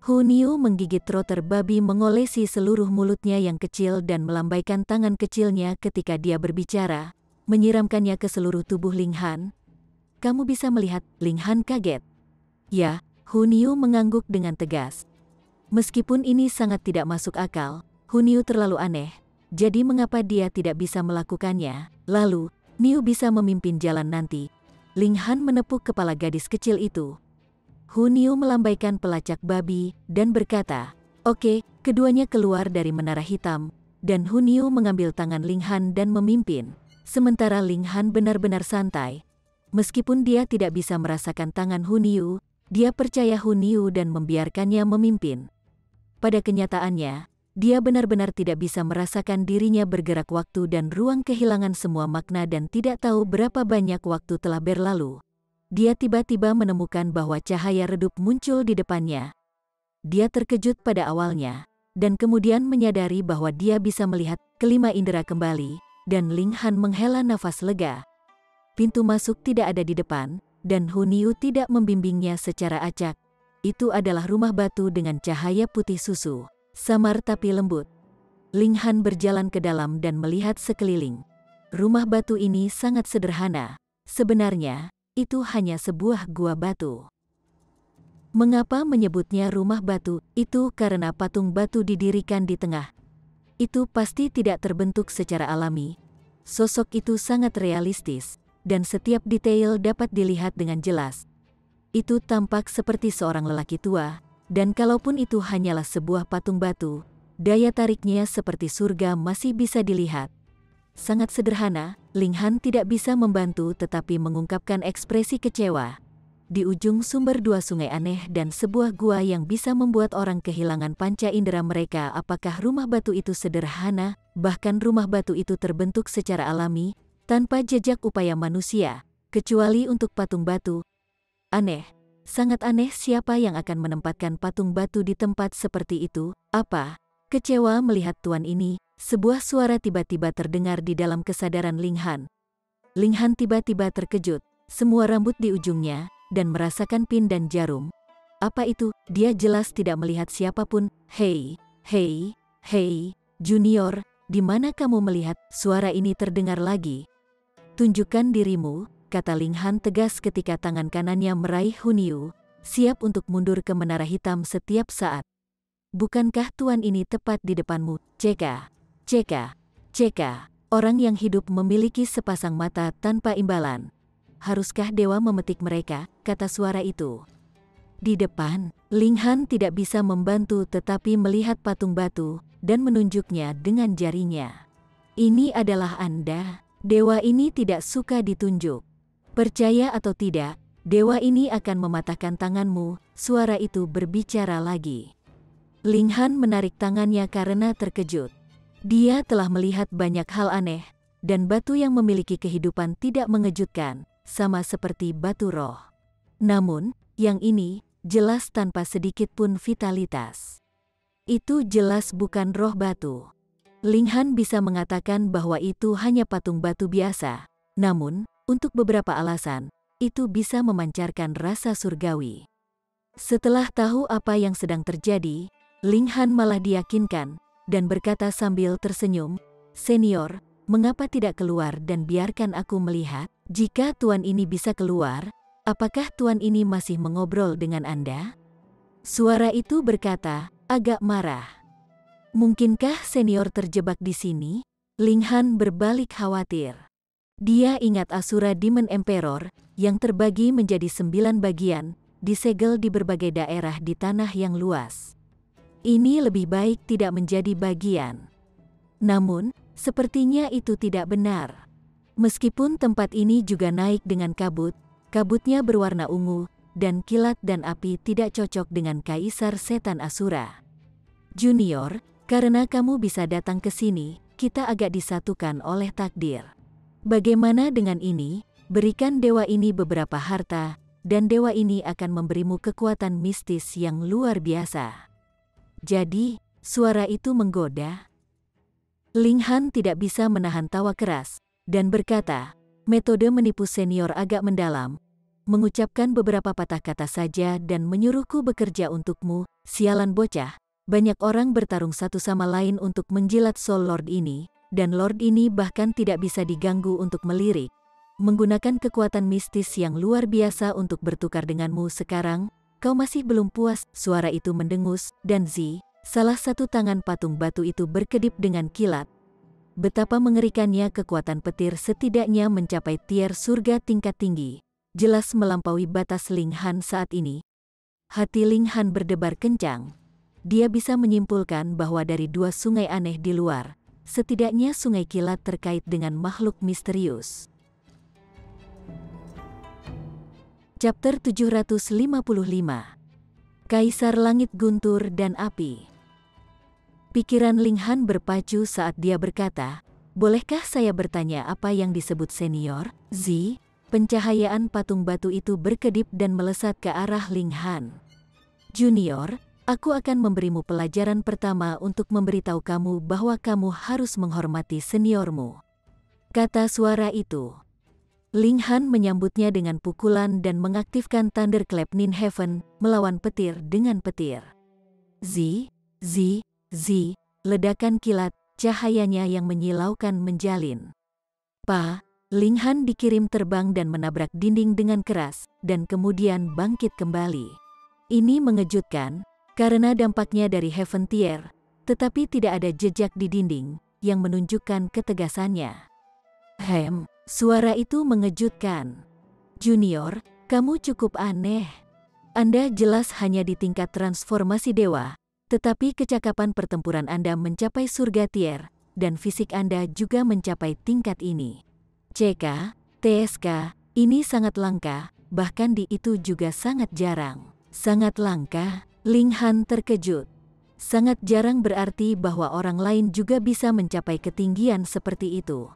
Hun Yu menggigit trotter babi mengolesi seluruh mulutnya yang kecil dan melambaikan tangan kecilnya ketika dia berbicara, menyiramkannya ke seluruh tubuh Ling Han. "Kamu bisa melihat?" Ling Han kaget. "Ya," Hun Yu mengangguk dengan tegas. Meskipun ini sangat tidak masuk akal, Hun Yu terlalu aneh, jadi mengapa dia tidak bisa melakukannya? Lalu, Niu bisa memimpin jalan nanti. Ling Han menepuk kepala gadis kecil itu. Hun Yu melambaikan pelacak babi, dan berkata, "Oke." Keduanya keluar dari menara hitam, dan Hun Yu mengambil tangan Ling Han dan memimpin, sementara Ling Han benar-benar santai. Meskipun dia tidak bisa merasakan tangan Hun Yu, dia percaya Hun Yu dan membiarkannya memimpin. Pada kenyataannya, dia benar-benar tidak bisa merasakan dirinya bergerak waktu dan ruang kehilangan semua makna dan tidak tahu berapa banyak waktu telah berlalu. Dia tiba-tiba menemukan bahwa cahaya redup muncul di depannya. Dia terkejut pada awalnya, dan kemudian menyadari bahwa dia bisa melihat kelima indera kembali, dan Ling Han menghela nafas lega. Pintu masuk tidak ada di depan, dan Hun Yu tidak membimbingnya secara acak. Itu adalah rumah batu dengan cahaya putih susu, samar tapi lembut. Ling Han berjalan ke dalam dan melihat sekeliling. Rumah batu ini sangat sederhana. Sebenarnya, itu hanya sebuah gua batu. Mengapa menyebutnya rumah batu? Itu karena patung batu didirikan di tengah. Itu pasti tidak terbentuk secara alami. Sosok itu sangat realistis, dan setiap detail dapat dilihat dengan jelas. Itu tampak seperti seorang lelaki tua, dan kalaupun itu hanyalah sebuah patung batu, daya tariknya seperti surga masih bisa dilihat. sangat sederhana. Ling Han tidak bisa membantu tetapi mengungkapkan ekspresi kecewa. Di ujung sumber dua sungai aneh dan sebuah gua yang bisa membuat orang kehilangan panca indera mereka. Apakah rumah batu itu sederhana? Bahkan rumah batu itu terbentuk secara alami, tanpa jejak upaya manusia, kecuali untuk patung batu. Aneh, sangat aneh. Siapa yang akan menempatkan patung batu di tempat seperti itu? Apa? Kecewa melihat tuan ini, sebuah suara tiba-tiba terdengar di dalam kesadaran Ling Han. Ling Han tiba-tiba terkejut, semua rambut di ujungnya, dan merasakan pin dan jarum. Apa itu? Dia jelas tidak melihat siapapun. Hei, Junior, di mana kamu melihat? Suara ini terdengar lagi. Tunjukkan dirimu, kata Ling Han tegas ketika tangan kanannya meraih Hunyu, siap untuk mundur ke menara hitam setiap saat. Bukankah tuan ini tepat di depanmu? Ceka. Orang yang hidup memiliki sepasang mata tanpa imbalan. Haruskah dewa memetik mereka? Kata suara itu. Di depan, Ling Han tidak bisa membantu tetapi melihat patung batu, dan menunjuknya dengan jarinya. Ini adalah Anda. Dewa ini tidak suka ditunjuk. Percaya atau tidak, dewa ini akan mematahkan tanganmu. Suara itu berbicara lagi. Ling Han menarik tangannya karena terkejut. Dia telah melihat banyak hal aneh, dan batu yang memiliki kehidupan tidak mengejutkan, sama seperti batu roh. Namun, yang ini, jelas tanpa sedikit pun vitalitas. Itu jelas bukan roh batu. Ling Han bisa mengatakan bahwa itu hanya patung batu biasa, namun, untuk beberapa alasan, itu bisa memancarkan rasa surgawi. Setelah tahu apa yang sedang terjadi, Ling Han malah diyakinkan, dan berkata sambil tersenyum, "Senior, mengapa tidak keluar dan biarkan aku melihat? Jika tuan ini bisa keluar, apakah tuan ini masih mengobrol dengan Anda?" Suara itu berkata, agak marah. Mungkinkah senior terjebak di sini? Ling Han berbalik khawatir. Dia ingat Asura Demon Emperor, yang terbagi menjadi 9 bagian, disegel di berbagai daerah di tanah yang luas. Ini lebih baik tidak menjadi bagian. Namun, sepertinya itu tidak benar. Meskipun tempat ini juga naik dengan kabut, kabutnya berwarna ungu, dan kilat dan api tidak cocok dengan Kaisar Setan Asura. Junior, karena kamu bisa datang ke sini, kita agak disatukan oleh takdir. Bagaimana dengan ini? Berikan dewa ini beberapa harta, dan dewa ini akan memberimu kekuatan mistis yang luar biasa. Jadi, suara itu menggoda. Ling Han tidak bisa menahan tawa keras, dan berkata, metode menipu senior agak mendalam. Mengucapkan beberapa patah kata saja dan menyuruhku bekerja untukmu. Sialan bocah, banyak orang bertarung satu sama lain untuk menjilat Soul Lord ini, dan Lord ini bahkan tidak bisa diganggu untuk melirik. Menggunakan kekuatan mistis yang luar biasa untuk bertukar denganmu sekarang, kau masih belum puas. Suara itu mendengus, dan salah satu tangan patung batu itu berkedip dengan kilat. Betapa mengerikannya kekuatan petir, setidaknya mencapai tier surga tingkat tinggi. Jelas melampaui batas Ling Han saat ini. Hati Ling Han berdebar kencang. Dia bisa menyimpulkan bahwa dari 2 sungai aneh di luar, setidaknya sungai kilat terkait dengan makhluk misterius. Chapter 755. Kaisar Langit Guntur dan Api. Pikiran Ling Han berpacu saat dia berkata, bolehkah saya bertanya apa yang disebut senior? Pencahayaan patung batu itu berkedip dan melesat ke arah Ling Han. Junior, aku akan memberimu pelajaran pertama untuk memberitahu kamu bahwa kamu harus menghormati seniormu, kata suara itu. Ling Han menyambutnya dengan pukulan dan mengaktifkan Thunderclap Nin Heaven, melawan petir dengan petir. Ledakan kilat, cahayanya yang menyilaukan menjalin. Ling Han dikirim terbang dan menabrak dinding dengan keras, dan kemudian bangkit kembali. Ini mengejutkan, karena dampaknya dari Heaven Tier, tetapi tidak ada jejak di dinding, yang menunjukkan ketegasannya. Suara itu mengejutkan. Junior, kamu cukup aneh. Anda jelas hanya di tingkat transformasi dewa, tetapi kecakapan pertempuran Anda mencapai surga tier, dan fisik Anda juga mencapai tingkat ini. CK, TSK, ini sangat langka, bahkan di itu juga sangat jarang. Sangat langka, Ling Han terkejut. Sangat jarang berarti bahwa orang lain juga bisa mencapai ketinggian seperti itu.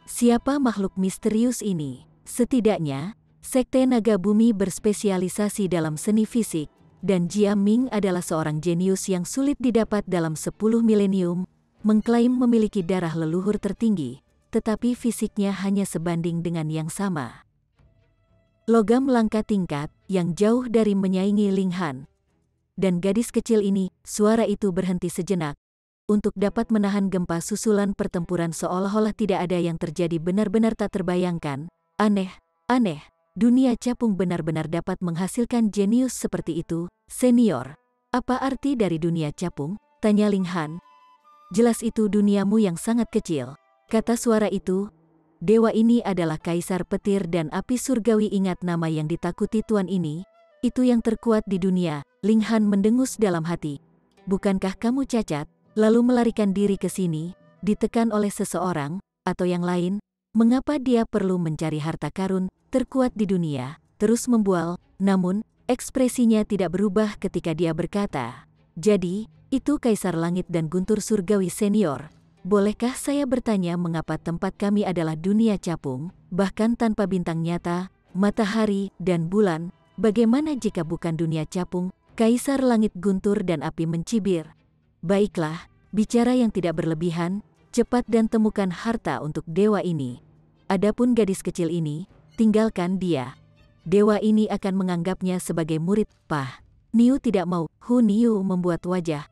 Siapa makhluk misterius ini? Setidaknya, Sekte Naga Bumi berspesialisasi dalam seni fisik, dan Jia Ming adalah seorang jenius yang sulit didapat dalam 10 milenium, mengklaim memiliki darah leluhur tertinggi, tetapi fisiknya hanya sebanding dengan yang sama. Logam langka tingkat, yang jauh dari menyaingi Ling Han. Dan gadis kecil ini, suara itu berhenti sejenak, untuk dapat menahan gempa susulan pertempuran seolah-olah tidak ada yang terjadi benar-benar tak terbayangkan. Aneh, dunia capung benar-benar dapat menghasilkan jenius seperti itu, senior. Apa arti dari dunia capung? Tanya Ling Han. Jelas itu duniamu yang sangat kecil, kata suara itu. Dewa ini adalah Kaisar Petir dan Api Surgawi. Ingat nama yang ditakuti tuan ini, itu yang terkuat di dunia. Ling Han mendengus dalam hati. Bukankah kamu cacat? Lalu melarikan diri ke sini, ditekan oleh seseorang, atau yang lain, mengapa dia perlu mencari harta karun, terkuat di dunia, terus membual, namun, ekspresinya tidak berubah ketika dia berkata, jadi, itu Kaisar Langit dan Guntur Surgawi Senior, bolehkah saya bertanya mengapa tempat kami adalah dunia capung, bahkan tanpa bintang nyata, matahari, dan bulan, bagaimana jika bukan dunia capung? Kaisar Langit Guntur dan Api mencibir. Baiklah, bicara yang tidak berlebihan, cepat dan temukan harta untuk dewa ini. Adapun gadis kecil ini, tinggalkan dia. Dewa ini akan menganggapnya sebagai murid. Pah, Niu tidak mau. Niu membuat wajah.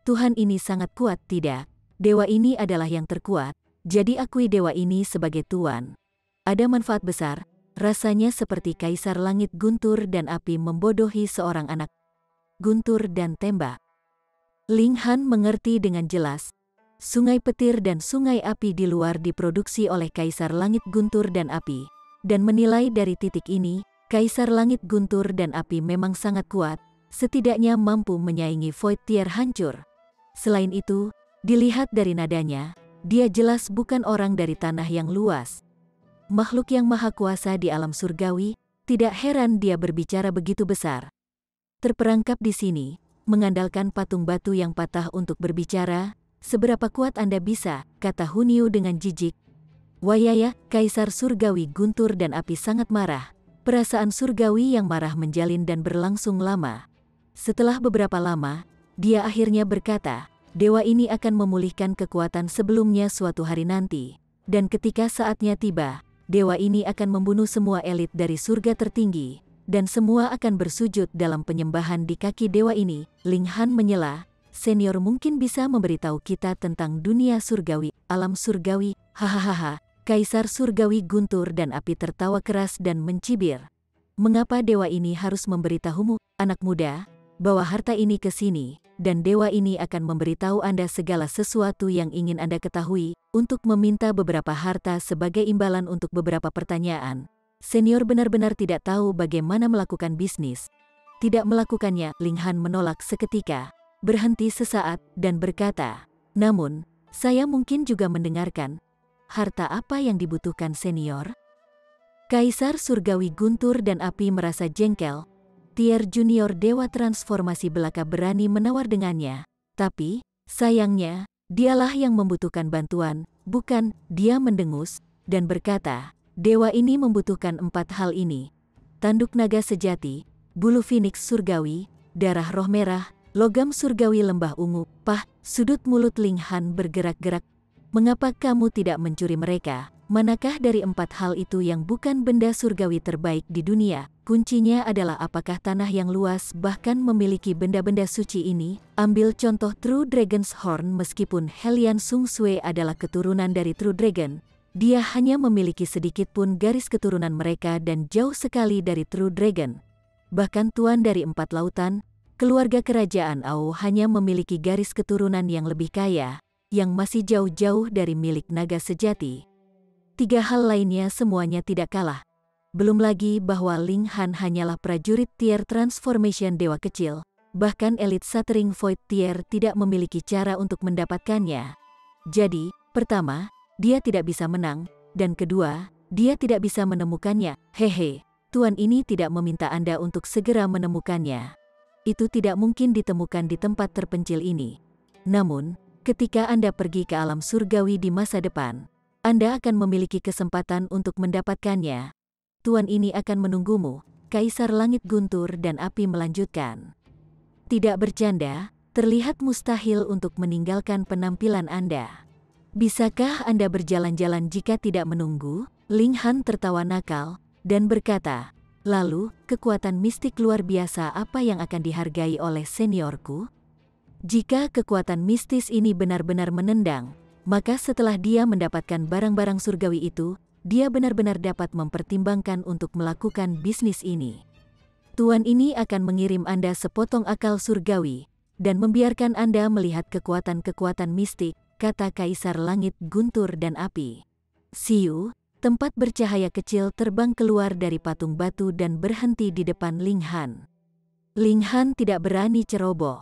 Tuhan ini sangat kuat, tidak? Dewa ini adalah yang terkuat, jadi akui dewa ini sebagai tuan. Ada manfaat besar, rasanya seperti Kaisar Langit Guntur dan Api membodohi seorang anak. Guntur dan tembak. Ling Han mengerti dengan jelas. Sungai Petir dan Sungai Api di luar diproduksi oleh Kaisar Langit Guntur dan Api. Dan menilai dari titik ini, Kaisar Langit Guntur dan Api memang sangat kuat, setidaknya mampu menyaingi Void Tier hancur. Selain itu, dilihat dari nadanya, dia jelas bukan orang dari tanah yang luas. Makhluk yang maha kuasa di alam surgawi, tidak heran dia berbicara begitu besar. Terperangkap di sini, mengandalkan patung batu yang patah untuk berbicara, seberapa kuat Anda bisa, kata Niu dengan jijik. Wayaya, Kaisar Surgawi Guntur dan Api sangat marah. Perasaan surgawi yang marah menjalin dan berlangsung lama. Setelah beberapa lama, dia akhirnya berkata, dewa ini akan memulihkan kekuatan sebelumnya suatu hari nanti. Dan ketika saatnya tiba, dewa ini akan membunuh semua elit dari surga tertinggi. Dan semua akan bersujud dalam penyembahan di kaki dewa ini. Ling Han menyela, senior mungkin bisa memberitahu kita tentang dunia surgawi, alam surgawi, hahaha. Kaisar Surgawi Guntur dan Api tertawa keras dan mencibir. Mengapa dewa ini harus memberitahumu, anak muda, bawa harta ini ke sini, dan dewa ini akan memberitahu Anda segala sesuatu yang ingin Anda ketahui, untuk meminta beberapa harta sebagai imbalan untuk beberapa pertanyaan. Senior benar-benar tidak tahu bagaimana melakukan bisnis. Tidak melakukannya, Ling Han menolak seketika, berhenti sesaat, dan berkata, namun, saya mungkin juga mendengarkan. Harta apa yang dibutuhkan senior? Kaisar Surgawi Guntur dan Api merasa jengkel. Tier Junior Dewa Transformasi Belaka berani menawar dengannya. Tapi, sayangnya, dialah yang membutuhkan bantuan, bukan. Dia mendengus, dan berkata, dewa ini membutuhkan 4 hal ini. Tanduk naga sejati, bulu Phoenix surgawi, darah roh merah, logam surgawi lembah ungu. Pah, sudut mulut Ling Han bergerak-gerak. Mengapa kamu tidak mencuri mereka? Manakah dari 4 hal itu yang bukan benda surgawi terbaik di dunia? Kuncinya adalah apakah tanah yang luas bahkan memiliki benda-benda suci ini? Ambil contoh True Dragon's Horn. Meskipun Helian Sung Sui adalah keturunan dari True Dragon, dia hanya memiliki sedikit pun garis keturunan mereka dan jauh sekali dari True Dragon. Bahkan tuan dari 4 lautan, keluarga kerajaan Ao hanya memiliki garis keturunan yang lebih kaya, yang masih jauh-jauh dari milik naga sejati. 3 hal lainnya semuanya tidak kalah. Belum lagi bahwa Ling Han hanyalah prajurit tier transformation dewa kecil, bahkan elit Shattering Void tier tidak memiliki cara untuk mendapatkannya. Jadi, pertama, dia tidak bisa menang, dan kedua, dia tidak bisa menemukannya. Hehe, Tuan ini tidak meminta Anda untuk segera menemukannya. Itu tidak mungkin ditemukan di tempat terpencil ini. Namun, ketika Anda pergi ke alam surgawi di masa depan, Anda akan memiliki kesempatan untuk mendapatkannya. Tuan ini akan menunggumu, Kaisar Langit Guntur dan Api melanjutkan. Tidak bercanda, terlihat mustahil untuk meninggalkan penampilan Anda. Bisakah Anda berjalan-jalan jika tidak menunggu? Ling Han tertawa nakal, dan berkata, lalu, kekuatan mistik luar biasa apa yang akan dihargai oleh seniorku? Jika kekuatan mistis ini benar-benar menendang, maka setelah dia mendapatkan barang-barang surgawi itu, dia benar-benar dapat mempertimbangkan untuk melakukan bisnis ini. Tuan ini akan mengirim Anda sepotong akal surgawi, dan membiarkan Anda melihat kekuatan-kekuatan mistik, kata Kaisar Langit Guntur dan Api. Siu, tempat bercahaya kecil terbang keluar dari patung batu dan berhenti di depan Ling Han. Ling Han tidak berani ceroboh.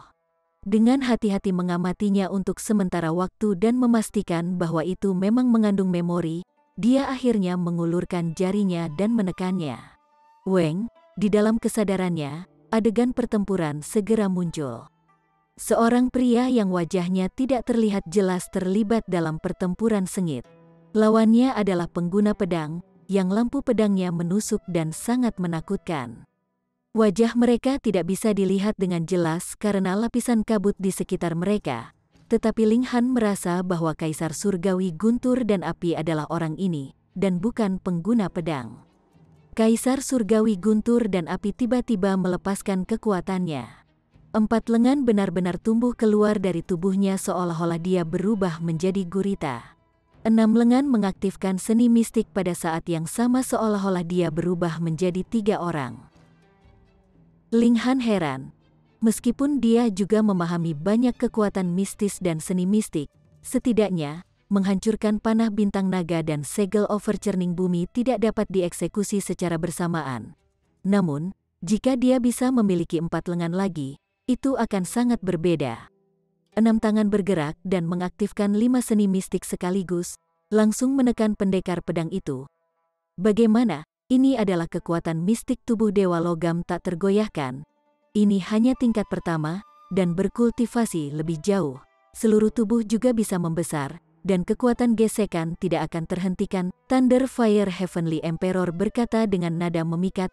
Dengan hati-hati mengamatinya untuk sementara waktu dan memastikan bahwa itu memang mengandung memori, dia akhirnya mengulurkan jarinya dan menekannya. Weng, di dalam kesadarannya, adegan pertempuran segera muncul. Seorang pria yang wajahnya tidak terlihat jelas terlibat dalam pertempuran sengit. Lawannya adalah pengguna pedang, yang lampu pedangnya menusuk dan sangat menakutkan. Wajah mereka tidak bisa dilihat dengan jelas karena lapisan kabut di sekitar mereka, tetapi Ling Han merasa bahwa Kaisar Surgawi Guntur dan Api adalah orang ini, dan bukan pengguna pedang. Kaisar Surgawi Guntur dan Api tiba-tiba melepaskan kekuatannya. 4 lengan benar-benar tumbuh keluar dari tubuhnya seolah-olah dia berubah menjadi gurita. 6 lengan mengaktifkan seni mistik pada saat yang sama seolah-olah dia berubah menjadi 3 orang. Ling Han heran. Meskipun dia juga memahami banyak kekuatan mistis dan seni mistik, setidaknya, menghancurkan panah bintang naga dan segel overturning bumi tidak dapat dieksekusi secara bersamaan. Namun, jika dia bisa memiliki 4 lengan lagi, itu akan sangat berbeda. 6 tangan bergerak dan mengaktifkan 5 seni mistik sekaligus, langsung menekan pendekar pedang itu. Bagaimana? Ini adalah kekuatan mistik tubuh Dewa Logam tak tergoyahkan. Ini hanya tingkat pertama, dan berkultivasi lebih jauh. Seluruh tubuh juga bisa membesar, dan kekuatan gesekan tidak akan terhentikan. Thunder Fire Heavenly Emperor berkata dengan nada memikat,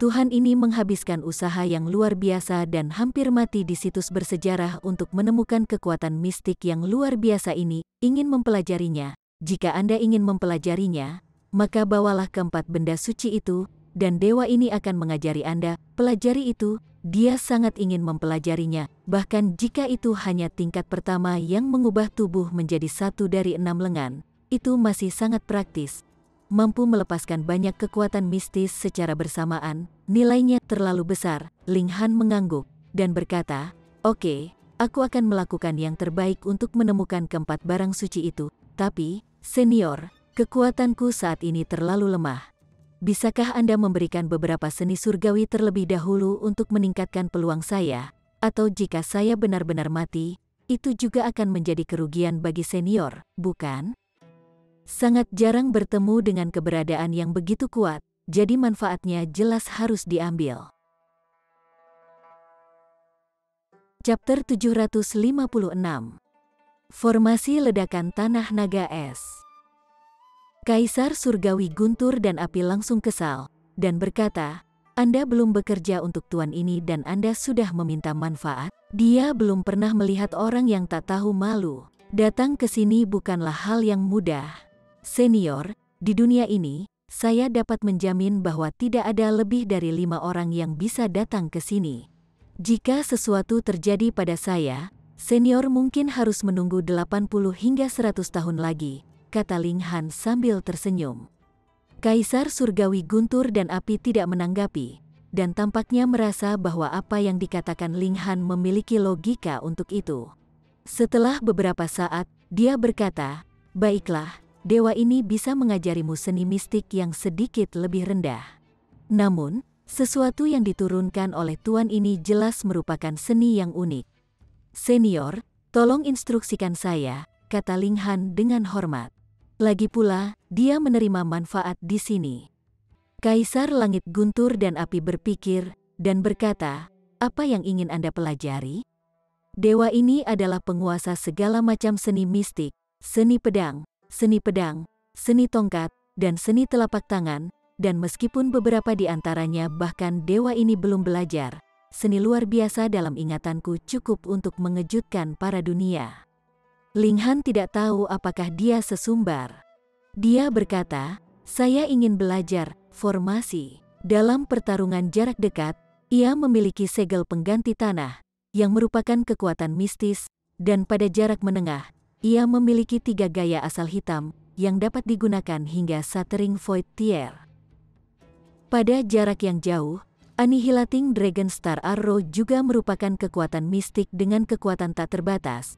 Tuhan ini menghabiskan usaha yang luar biasa dan hampir mati di situs bersejarah untuk menemukan kekuatan mistik yang luar biasa ini, ingin mempelajarinya. Jika Anda ingin mempelajarinya, maka bawalah keempat benda suci itu, dan dewa ini akan mengajari Anda, pelajari itu, dia sangat ingin mempelajarinya, bahkan jika itu hanya tingkat pertama yang mengubah tubuh menjadi 1 dari 6 lengan, itu masih sangat praktis. Mampu melepaskan banyak kekuatan mistis secara bersamaan, nilainya terlalu besar. Ling Han mengangguk, dan berkata, oke, aku akan melakukan yang terbaik untuk menemukan keempat barang suci itu, tapi, senior, kekuatanku saat ini terlalu lemah. Bisakah Anda memberikan beberapa seni surgawi terlebih dahulu untuk meningkatkan peluang saya? Atau jika saya benar-benar mati, itu juga akan menjadi kerugian bagi senior, bukan? Sangat jarang bertemu dengan keberadaan yang begitu kuat, jadi manfaatnya jelas harus diambil. Chapter 756. Formasi Ledakan Tanah Naga Es. Kaisar Surgawi Guntur dan Api langsung kesal, dan berkata, Anda belum bekerja untuk tuan ini dan Anda sudah meminta manfaat? Dia belum pernah melihat orang yang tak tahu malu. Datang ke sini bukanlah hal yang mudah. Senior, di dunia ini, saya dapat menjamin bahwa tidak ada lebih dari 5 orang yang bisa datang ke sini. Jika sesuatu terjadi pada saya, senior mungkin harus menunggu 80 hingga 100 tahun lagi, kata Ling Han sambil tersenyum. Kaisar Surgawi Guntur dan Api tidak menanggapi, dan tampaknya merasa bahwa apa yang dikatakan Ling Han memiliki logika untuk itu. Setelah beberapa saat, dia berkata, baiklah, dewa ini bisa mengajarimu seni mistik yang sedikit lebih rendah. Namun, sesuatu yang diturunkan oleh tuan ini jelas merupakan seni yang unik. Senior, tolong instruksikan saya, kata Ling Han dengan hormat. Lagi pula, dia menerima manfaat di sini. Kaisar Langit Guntur dan Api berpikir, dan berkata, apa yang ingin Anda pelajari? Dewa ini adalah penguasa segala macam seni mistik, seni pedang, seni tongkat, dan seni telapak tangan, dan meskipun beberapa di antaranya bahkan dewa ini belum belajar, seni luar biasa dalam ingatanku cukup untuk mengejutkan para dunia. Ling Han tidak tahu apakah dia sesumbar. Dia berkata, saya ingin belajar formasi. Dalam pertarungan jarak dekat, ia memiliki segel pengganti tanah, yang merupakan kekuatan mistis, dan pada jarak menengah, ia memiliki 3 gaya asal hitam, yang dapat digunakan hingga Shattering Void Tier. Pada jarak yang jauh, Annihilating Dragon Star Arrow juga merupakan kekuatan mistik dengan kekuatan tak terbatas.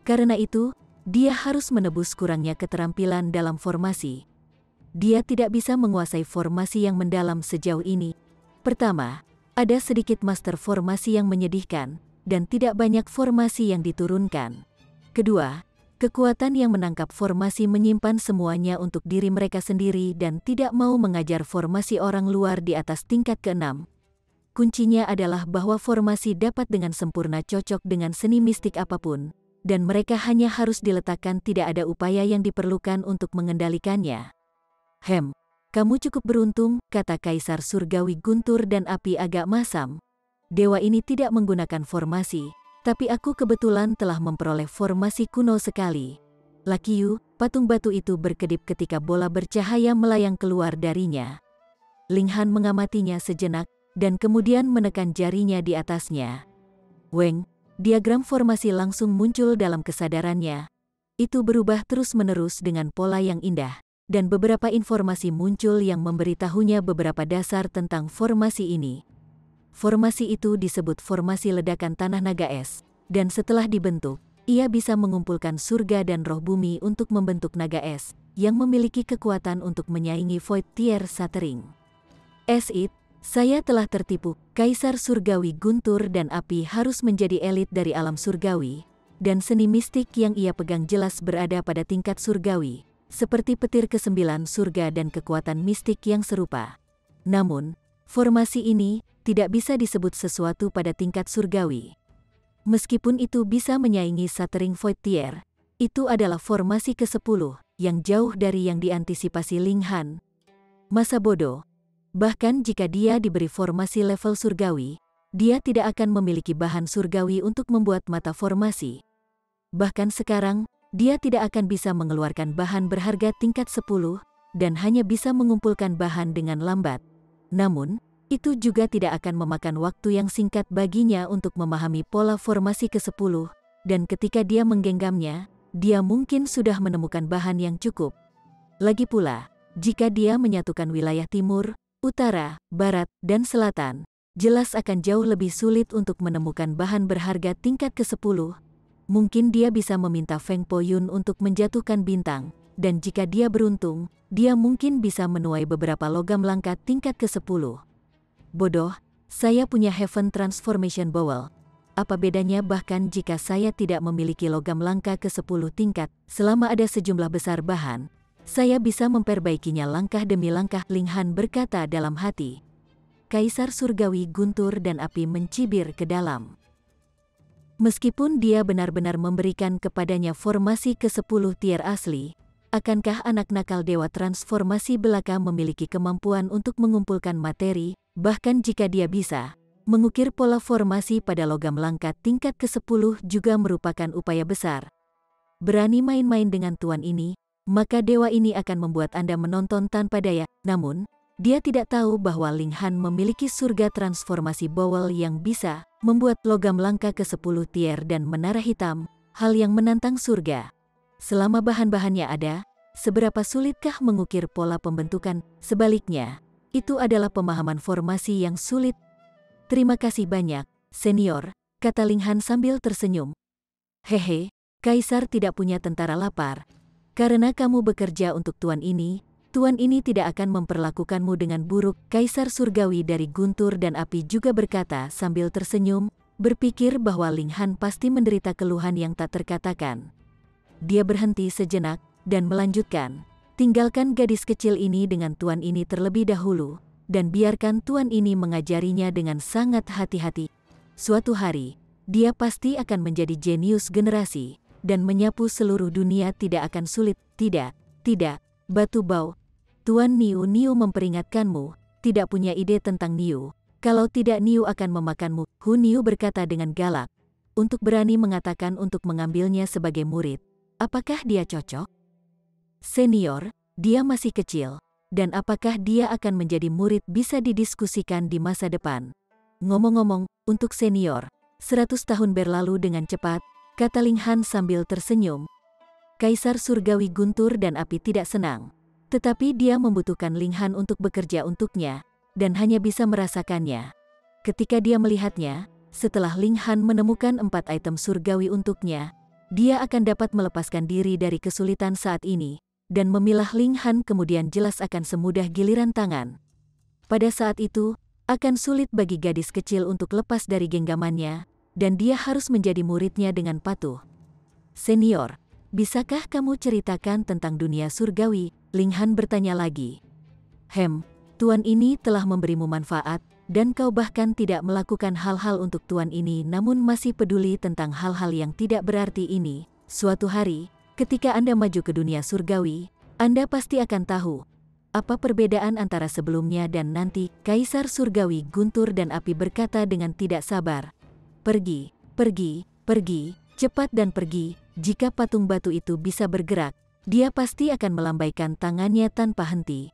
Karena itu, dia harus menebus kurangnya keterampilan dalam formasi. Dia tidak bisa menguasai formasi yang mendalam sejauh ini. Pertama, ada sedikit master formasi yang menyedihkan, dan tidak banyak formasi yang diturunkan. Kedua, kekuatan yang menangkap formasi menyimpan semuanya untuk diri mereka sendiri dan tidak mau mengajar formasi orang luar di atas tingkat ke-6. Kuncinya adalah bahwa formasi dapat dengan sempurna cocok dengan seni mistik apapun, dan mereka hanya harus diletakkan, tidak ada upaya yang diperlukan untuk mengendalikannya. Kamu cukup beruntung, kata Kaisar Surgawi Guntur dan Api agak masam. Dewa ini tidak menggunakan formasi, tapi aku kebetulan telah memperoleh formasi kuno sekali. Lakiu, patung batu itu berkedip ketika bola bercahaya melayang keluar darinya. Ling Han mengamatinya sejenak, dan kemudian menekan jarinya di atasnya. Weng, diagram formasi langsung muncul dalam kesadarannya. Itu berubah terus-menerus dengan pola yang indah, dan beberapa informasi muncul yang memberitahunya beberapa dasar tentang formasi ini. Formasi itu disebut formasi ledakan tanah naga es, dan setelah dibentuk, ia bisa mengumpulkan surga dan roh bumi untuk membentuk naga es, yang memiliki kekuatan untuk menyaingi Void Tier Shattering. Saya telah tertipu. Kaisar Surgawi Guntur dan Api harus menjadi elit dari alam surgawi, dan seni mistik yang ia pegang jelas berada pada tingkat surgawi, seperti petir ke-9 surga dan kekuatan mistik yang serupa. Namun, formasi ini tidak bisa disebut sesuatu pada tingkat surgawi. Meskipun itu bisa menyaingi Shattering Void Tier, itu adalah formasi ke-10, yang jauh dari yang diantisipasi Ling Han. Masa bodoh. Bahkan jika dia diberi formasi level surgawi, dia tidak akan memiliki bahan surgawi untuk membuat mata formasi. Bahkan sekarang, dia tidak akan bisa mengeluarkan bahan berharga tingkat 10, dan hanya bisa mengumpulkan bahan dengan lambat. Namun, itu juga tidak akan memakan waktu yang singkat baginya untuk memahami pola formasi ke-10, dan ketika dia menggenggamnya, dia mungkin sudah menemukan bahan yang cukup. Lagi pula, jika dia menyatukan wilayah timur, utara, barat, dan selatan, jelas akan jauh lebih sulit untuk menemukan bahan berharga tingkat ke-10. Mungkin dia bisa meminta Feng Po-yun untuk menjatuhkan bintang, dan jika dia beruntung, dia mungkin bisa menuai beberapa logam langka tingkat ke-10. Bodoh, saya punya Heaven Transformation Bowl. Apa bedanya bahkan jika saya tidak memiliki logam langka ke-10 tingkat, selama ada sejumlah besar bahan, saya bisa memperbaikinya langkah demi langkah, Ling Han berkata dalam hati. Kaisar Surgawi Guntur dan Api mencibir ke dalam. Meskipun dia benar-benar memberikan kepadanya formasi ke-10 tier asli, akankah anak nakal Dewa Transformasi belaka memiliki kemampuan untuk mengumpulkan materi, bahkan jika dia bisa mengukir pola formasi pada logam langka tingkat ke-10 juga merupakan upaya besar. Berani main-main dengan tuan ini, maka dewa ini akan membuat Anda menonton tanpa daya. Namun, dia tidak tahu bahwa Ling Han memiliki surga transformasi bowl yang bisa membuat logam langka ke-10 tier dan menara hitam, hal yang menantang surga. Selama bahan-bahannya ada, seberapa sulitkah mengukir pola pembentukan? Sebaliknya, itu adalah pemahaman formasi yang sulit. Terima kasih banyak, senior, kata Ling Han sambil tersenyum. Hehe, Kaisar tidak punya tentara lapar. Karena kamu bekerja untuk tuan ini tidak akan memperlakukanmu dengan buruk. Kaisar Surgawi dari Guntur dan Api juga berkata sambil tersenyum, berpikir bahwa Ling Han pasti menderita keluhan yang tak terkatakan. dia berhenti sejenak dan melanjutkan, tinggalkan gadis kecil ini dengan tuan ini terlebih dahulu, dan biarkan tuan ini mengajarinya dengan sangat hati-hati. Suatu hari, dia pasti akan menjadi jenius generasi, dan menyapu seluruh dunia tidak akan sulit. Tidak, Batu Bau. Tuan Niu memperingatkanmu, tidak punya ide tentang Niu. Kalau tidak Niu akan memakanmu. Hu Niu berkata dengan galak. Untuk berani mengatakan untuk mengambilnya sebagai murid. Apakah dia cocok? Senior, dia masih kecil. Dan apakah dia akan menjadi murid bisa didiskusikan di masa depan. Ngomong-ngomong, untuk senior, 100 tahun berlalu dengan cepat, kata Ling Han sambil tersenyum. Kaisar Surgawi Guntur dan Api tidak senang. Tetapi dia membutuhkan Ling Han untuk bekerja untuknya, dan hanya bisa merasakannya. Ketika dia melihatnya, setelah Ling Han menemukan 4 item surgawi untuknya, dia akan dapat melepaskan diri dari kesulitan saat ini, dan memilah Ling Han kemudian jelas akan semudah giliran tangan. Pada saat itu, akan sulit bagi gadis kecil untuk lepas dari genggamannya, dan dia harus menjadi muridnya dengan patuh. Senior, bisakah kamu ceritakan tentang dunia surgawi? Ling Han bertanya lagi. Tuan ini telah memberimu manfaat, dan kau bahkan tidak melakukan hal-hal untuk tuan ini namun masih peduli tentang hal-hal yang tidak berarti ini. Suatu hari, ketika Anda maju ke dunia surgawi, Anda pasti akan tahu apa perbedaan antara sebelumnya dan nanti. Kaisar Surgawi Guntur dan Api berkata dengan tidak sabar. Pergi, cepat dan pergi. Jika patung batu itu bisa bergerak, dia pasti akan melambaikan tangannya tanpa henti.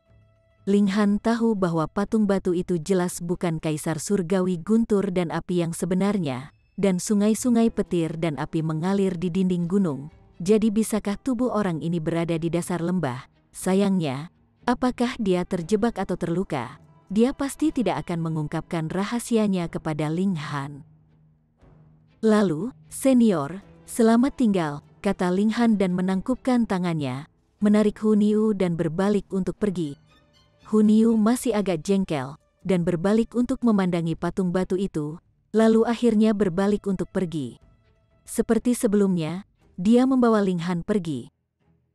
Ling Han tahu bahwa patung batu itu jelas bukan Kaisar Surgawi Guntur dan Api yang sebenarnya, dan sungai-sungai petir dan api mengalir di dinding gunung. Jadi bisakah tubuh orang ini berada di dasar lembah? Sayangnya, apakah dia terjebak atau terluka? Dia pasti tidak akan mengungkapkan rahasianya kepada Ling Han. Lalu, senior, selamat tinggal, kata Ling Han dan menangkupkan tangannya, menarik Hu Niu dan berbalik untuk pergi. Hu Niu masih agak jengkel, dan berbalik untuk memandangi patung batu itu, lalu akhirnya berbalik untuk pergi. Seperti sebelumnya, dia membawa Ling Han pergi.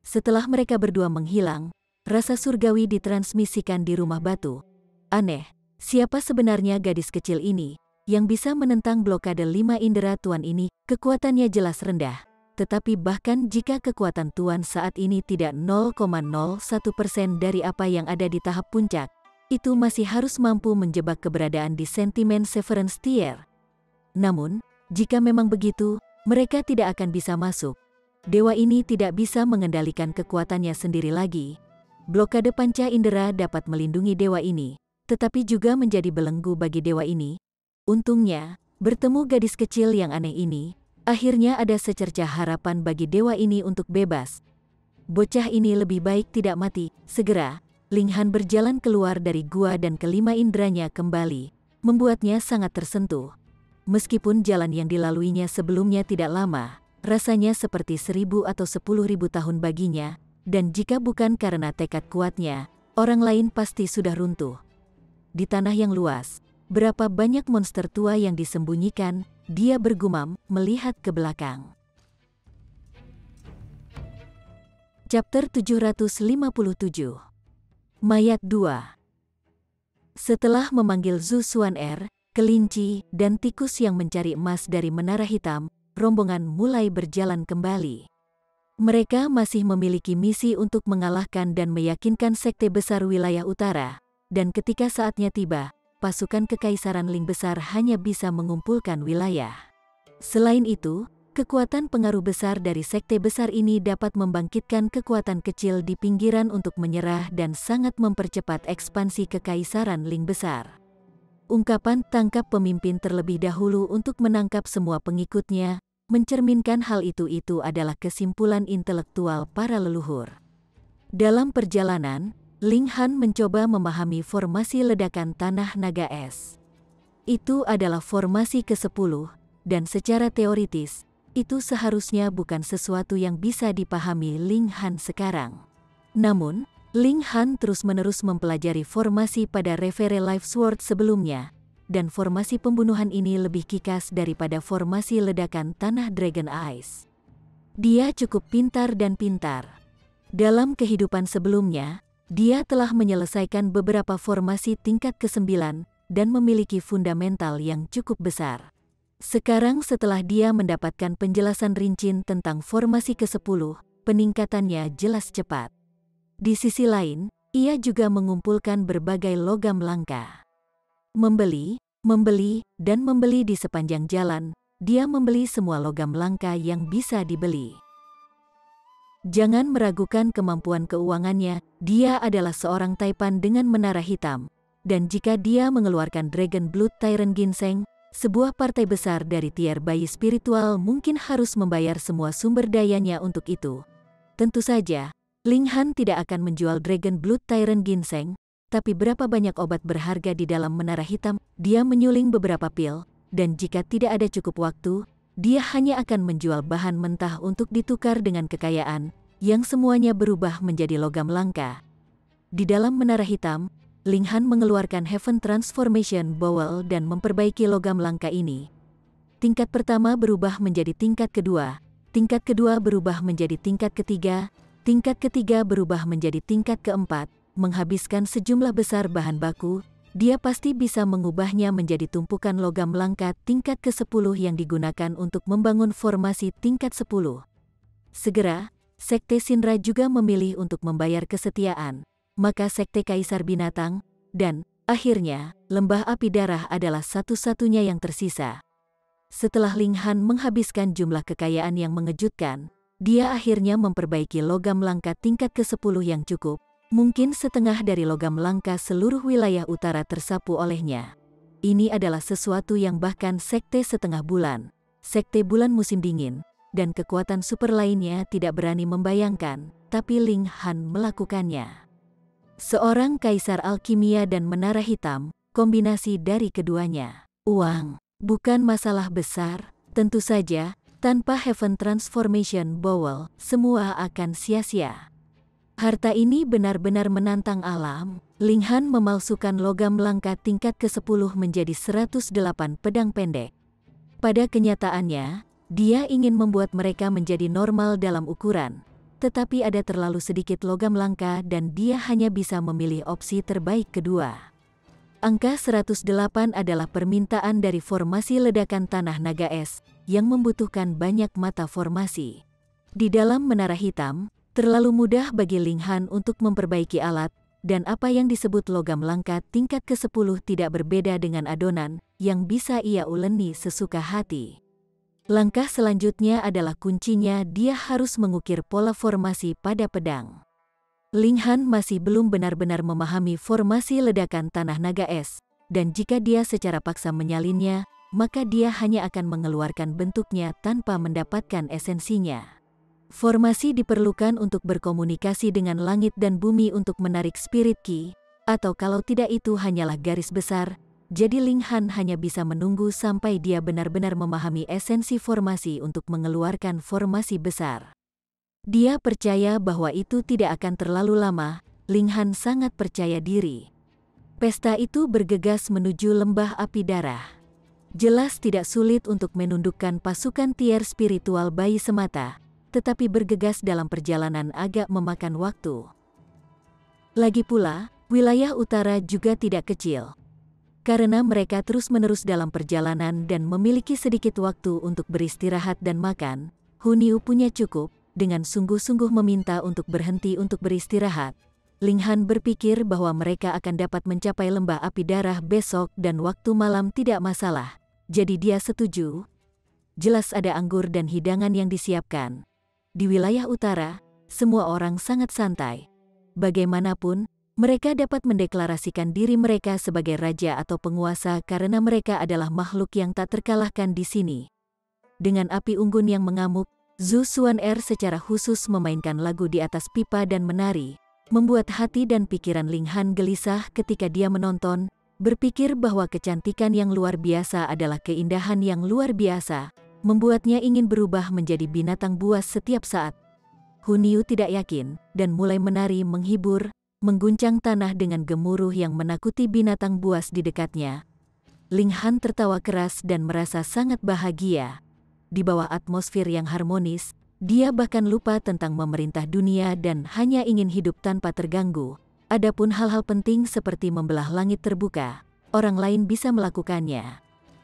Setelah mereka berdua menghilang, rasa surgawi ditransmisikan di rumah batu. Aneh, siapa sebenarnya gadis kecil ini, yang bisa menentang blokade 5 indera tuan ini? Kekuatannya jelas rendah. Tetapi bahkan jika kekuatan tuan saat ini tidak 0,01% dari apa yang ada di tahap puncak, itu masih harus mampu menjebak keberadaan di sentimen Severance Tier. Namun, jika memang begitu, mereka tidak akan bisa masuk. Dewa ini tidak bisa mengendalikan kekuatannya sendiri lagi. Blokade panca indera dapat melindungi dewa ini, tetapi juga menjadi belenggu bagi dewa ini. Untungnya, bertemu gadis kecil yang aneh ini, akhirnya ada secercah harapan bagi dewa ini untuk bebas. Bocah ini lebih baik tidak mati. Segera, Ling Han berjalan keluar dari gua dan kelima inderanya kembali, membuatnya sangat tersentuh. Meskipun jalan yang dilaluinya sebelumnya tidak lama, rasanya seperti 1000 atau 10.000 tahun baginya, dan jika bukan karena tekad kuatnya, orang lain pasti sudah runtuh. Di tanah yang luas, berapa banyak monster tua yang disembunyikan, dia bergumam, melihat ke belakang. Chapter 757. Mayat 2. Setelah memanggil Zhu Xuan kelinci, dan tikus yang mencari emas dari menara hitam, rombongan mulai berjalan kembali. Mereka masih memiliki misi untuk mengalahkan dan meyakinkan sekte besar wilayah utara, dan ketika saatnya tiba, pasukan Kekaisaran Ling besar hanya bisa mengumpulkan wilayah. Selain itu, kekuatan pengaruh besar dari sekte besar ini dapat membangkitkan kekuatan kecil di pinggiran untuk menyerah dan sangat mempercepat ekspansi Kekaisaran Ling besar. Ungkapan tangkap pemimpin terlebih dahulu untuk menangkap semua pengikutnya, mencerminkan hal itu adalah kesimpulan intelektual para leluhur. Dalam perjalanan, Ling Han mencoba memahami formasi ledakan tanah naga es. Itu adalah formasi ke-10, dan secara teoritis, itu seharusnya bukan sesuatu yang bisa dipahami Ling Han sekarang. Namun, Ling Han terus-menerus mempelajari formasi pada Revere Life Sword sebelumnya, dan formasi pembunuhan ini lebih kikas daripada formasi ledakan tanah Dragon Eyes. Dia cukup pintar dan pintar. Dalam kehidupan sebelumnya, dia telah menyelesaikan beberapa formasi tingkat ke-9 dan memiliki fundamental yang cukup besar. Sekarang setelah dia mendapatkan penjelasan rinci tentang formasi ke-10, peningkatannya jelas cepat. Di sisi lain, ia juga mengumpulkan berbagai logam langka. Membeli, dan membeli di sepanjang jalan, dia membeli semua logam langka yang bisa dibeli. Jangan meragukan kemampuan keuangannya, dia adalah seorang taipan dengan menara hitam. Dan jika dia mengeluarkan Dragon Blood Tyrant Ginseng, sebuah partai besar dari tier bayi spiritual mungkin harus membayar semua sumber dayanya untuk itu. Tentu saja, Ling Han tidak akan menjual Dragon Blood Tyrant Ginseng, tapi berapa banyak obat berharga di dalam menara hitam, dia menyuling beberapa pil, dan jika tidak ada cukup waktu, dia hanya akan menjual bahan mentah untuk ditukar dengan kekayaan, yang semuanya berubah menjadi logam langka. Di dalam menara hitam, Ling Han mengeluarkan Heaven Transformation Bowl dan memperbaiki logam langka ini. Tingkat pertama berubah menjadi tingkat kedua berubah menjadi tingkat ketiga berubah menjadi tingkat keempat, menghabiskan sejumlah besar bahan baku. Dia pasti bisa mengubahnya menjadi tumpukan logam langka tingkat ke-10 yang digunakan untuk membangun formasi tingkat 10. Segera, Sekte Shinra juga memilih untuk membayar kesetiaan, maka Sekte Kaisar Binatang, dan, akhirnya, Lembah Api Darah adalah satu-satunya yang tersisa. Setelah Ling Han menghabiskan jumlah kekayaan yang mengejutkan, dia akhirnya memperbaiki logam langka tingkat ke-10 yang cukup. Mungkin setengah dari logam langka seluruh wilayah utara tersapu olehnya. Ini adalah sesuatu yang bahkan Sekte Setengah Bulan, Sekte Bulan Musim Dingin, dan kekuatan super lainnya tidak berani membayangkan, tapi Ling Han melakukannya. Seorang kaisar alkimia dan menara hitam, kombinasi dari keduanya. Uang, bukan masalah besar, tentu saja, tanpa Heaven Transformation Bowl, semua akan sia-sia. Harta ini benar-benar menantang alam. Ling Han memalsukan logam langka tingkat ke-10 menjadi 108 pedang pendek. Pada kenyataannya, dia ingin membuat mereka menjadi normal dalam ukuran. Tetapi ada terlalu sedikit logam langka dan dia hanya bisa memilih opsi terbaik kedua. Angka 108 adalah permintaan dari formasi ledakan tanah naga es, yang membutuhkan banyak mata formasi. Di dalam menara hitam, terlalu mudah bagi Ling Han untuk memperbaiki alat, dan apa yang disebut logam langka tingkat ke-10 tidak berbeda dengan adonan, yang bisa ia uleni sesuka hati. Langkah selanjutnya adalah kuncinya, dia harus mengukir pola formasi pada pedang. Ling Han masih belum benar-benar memahami formasi ledakan tanah naga es, dan jika dia secara paksa menyalinnya, maka dia hanya akan mengeluarkan bentuknya tanpa mendapatkan esensinya. Formasi diperlukan untuk berkomunikasi dengan langit dan bumi untuk menarik spirit ki, atau kalau tidak itu hanyalah garis besar, jadi Ling Han hanya bisa menunggu sampai dia benar-benar memahami esensi formasi untuk mengeluarkan formasi besar. Dia percaya bahwa itu tidak akan terlalu lama. Ling Han sangat percaya diri. Pesta itu bergegas menuju Lembah Api Darah. Jelas tidak sulit untuk menundukkan pasukan tier spiritual bayi semata, tetapi bergegas dalam perjalanan agak memakan waktu. Lagi pula, wilayah utara juga tidak kecil. Karena mereka terus-menerus dalam perjalanan dan memiliki sedikit waktu untuk beristirahat dan makan, Huniu punya cukup, dengan sungguh-sungguh meminta untuk berhenti untuk beristirahat. Ling Han berpikir bahwa mereka akan dapat mencapai Lembah Api Darah besok dan waktu malam tidak masalah, jadi dia setuju. Jelas ada anggur dan hidangan yang disiapkan. Di wilayah utara, semua orang sangat santai. Bagaimanapun, mereka dapat mendeklarasikan diri mereka sebagai raja atau penguasa karena mereka adalah makhluk yang tak terkalahkan di sini. Dengan api unggun yang mengamuk, Zhu Xuan'er secara khusus memainkan lagu di atas pipa dan menari, membuat hati dan pikiran Ling Han gelisah ketika dia menonton, berpikir bahwa kecantikan yang luar biasa adalah keindahan yang luar biasa, membuatnya ingin berubah menjadi binatang buas setiap saat. Huniu tidak yakin, dan mulai menari menghibur, mengguncang tanah dengan gemuruh yang menakuti binatang buas di dekatnya. Ling Han tertawa keras dan merasa sangat bahagia. Di bawah atmosfer yang harmonis, Dia bahkan lupa tentang memerintah dunia dan hanya ingin hidup tanpa terganggu. Adapun hal-hal penting seperti membelah langit terbuka, orang lain bisa melakukannya.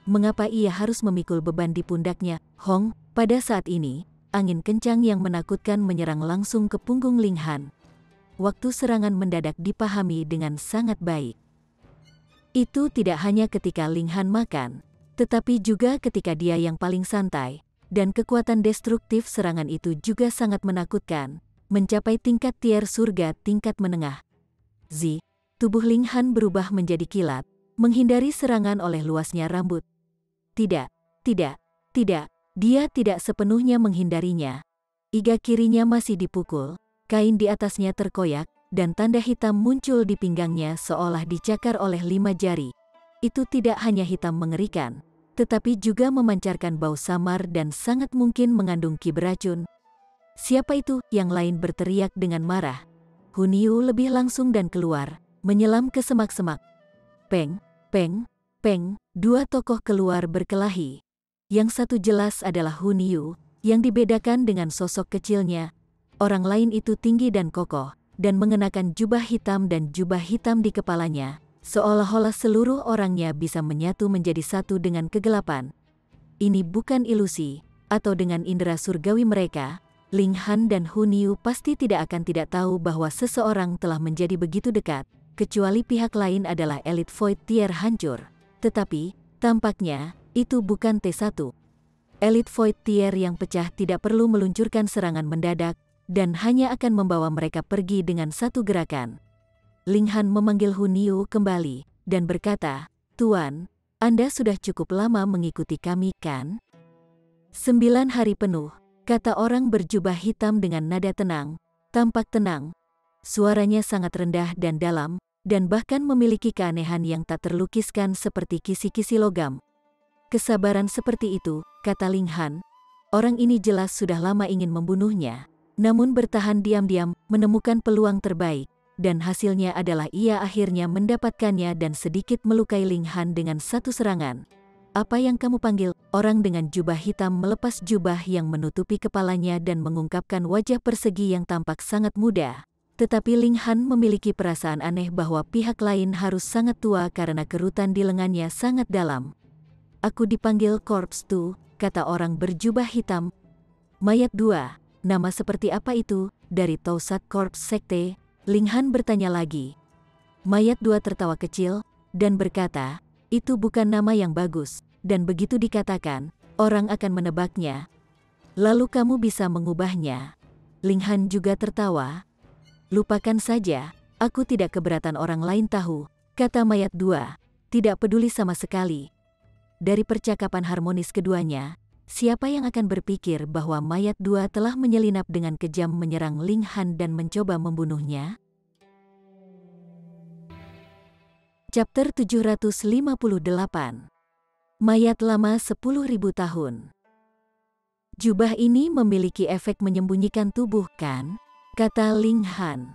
Mengapa ia harus memikul beban di pundaknya? Hong, pada saat ini, angin kencang yang menakutkan menyerang langsung ke punggung Ling Han. Waktu serangan mendadak dipahami dengan sangat baik. Itu tidak hanya ketika Ling Han makan, tetapi juga ketika dia yang paling santai, dan kekuatan destruktif serangan itu juga sangat menakutkan, mencapai tingkat tier surga tingkat menengah. Tubuh Ling Han berubah menjadi kilat, menghindari serangan oleh luasnya rambut. Tidak, dia tidak sepenuhnya menghindarinya. Iga kirinya masih dipukul, kain di atasnya terkoyak, dan tanda hitam muncul di pinggangnya seolah dicakar oleh 5 jari. Itu tidak hanya hitam mengerikan, tetapi juga memancarkan bau samar dan sangat mungkin mengandung ki beracun. Siapa itu? Yang lain berteriak dengan marah. Hun Yu lebih langsung dan keluar, menyelam ke semak-semak. Peng, peng, peng, dua tokoh keluar berkelahi. Yang satu jelas adalah Hun Yu, yang dibedakan dengan sosok kecilnya. Orang lain itu tinggi dan kokoh, dan mengenakan jubah hitam dan jubah hitam di kepalanya, seolah-olah seluruh orangnya bisa menyatu menjadi satu dengan kegelapan. Ini bukan ilusi, atau dengan indera surgawi mereka. Ling Han dan Hun Yu pasti tidak akan tidak tahu bahwa seseorang telah menjadi begitu dekat, kecuali pihak lain adalah elit Void Tier hancur. Tetapi, tampaknya, itu bukan T1. Elit Void Tier yang pecah tidak perlu meluncurkan serangan mendadak, dan hanya akan membawa mereka pergi dengan satu gerakan. Ling Han memanggil Hun Yu kembali, dan berkata, "Tuan, Anda sudah cukup lama mengikuti kami, kan?" 9 hari penuh, kata orang berjubah hitam dengan nada tenang, tampak tenang. Suaranya sangat rendah dan dalam, dan bahkan memiliki keanehan yang tak terlukiskan seperti kisi-kisi logam. Kesabaran seperti itu, kata Ling Han. Orang ini jelas sudah lama ingin membunuhnya, namun bertahan diam-diam, menemukan peluang terbaik, dan hasilnya adalah ia akhirnya mendapatkannya dan sedikit melukai Ling Han dengan satu serangan. "Apa yang kamu panggil?" Orang dengan jubah hitam melepas jubah yang menutupi kepalanya dan mengungkapkan wajah persegi yang tampak sangat muda. Tetapi Ling Han memiliki perasaan aneh bahwa pihak lain harus sangat tua karena kerutan di lengannya sangat dalam. "Aku dipanggil Corpse 2, kata orang berjubah hitam. "Mayat 2, nama seperti apa itu?" "Dari Tausat Corpse Sekte," Ling Han bertanya lagi. Mayat 2 tertawa kecil, dan berkata, "Itu bukan nama yang bagus, dan begitu dikatakan, orang akan menebaknya. Lalu kamu bisa mengubahnya." Ling Han juga tertawa. "Lupakan saja, aku tidak keberatan orang lain tahu," kata Mayat 2, tidak peduli sama sekali. Dari percakapan harmonis keduanya, siapa yang akan berpikir bahwa Mayat 2 telah menyelinap dengan kejam menyerang Ling Han dan mencoba membunuhnya? Chapter 758. Mayat lama 10.000 tahun. "Jubah ini memiliki efek menyembunyikan tubuh, kan?" kata Ling Han.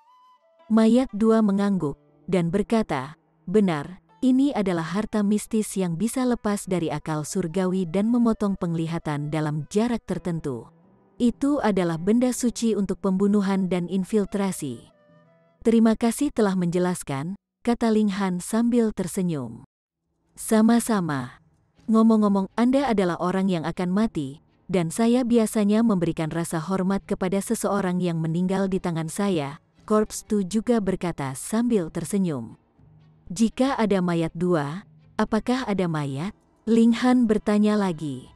Mayat 2 mengangguk, dan berkata, "Benar, ini adalah harta mistis yang bisa lepas dari akal surgawi dan memotong penglihatan dalam jarak tertentu. Itu adalah benda suci untuk pembunuhan dan infiltrasi." "Terima kasih telah menjelaskan," kata Ling Han sambil tersenyum. "Sama-sama. Ngomong-ngomong, Anda adalah orang yang akan mati, dan saya biasanya memberikan rasa hormat kepada seseorang yang meninggal di tangan saya," Corpse 2 juga berkata sambil tersenyum. "Jika ada mayat 2, apakah ada mayat?" Ling Han bertanya lagi.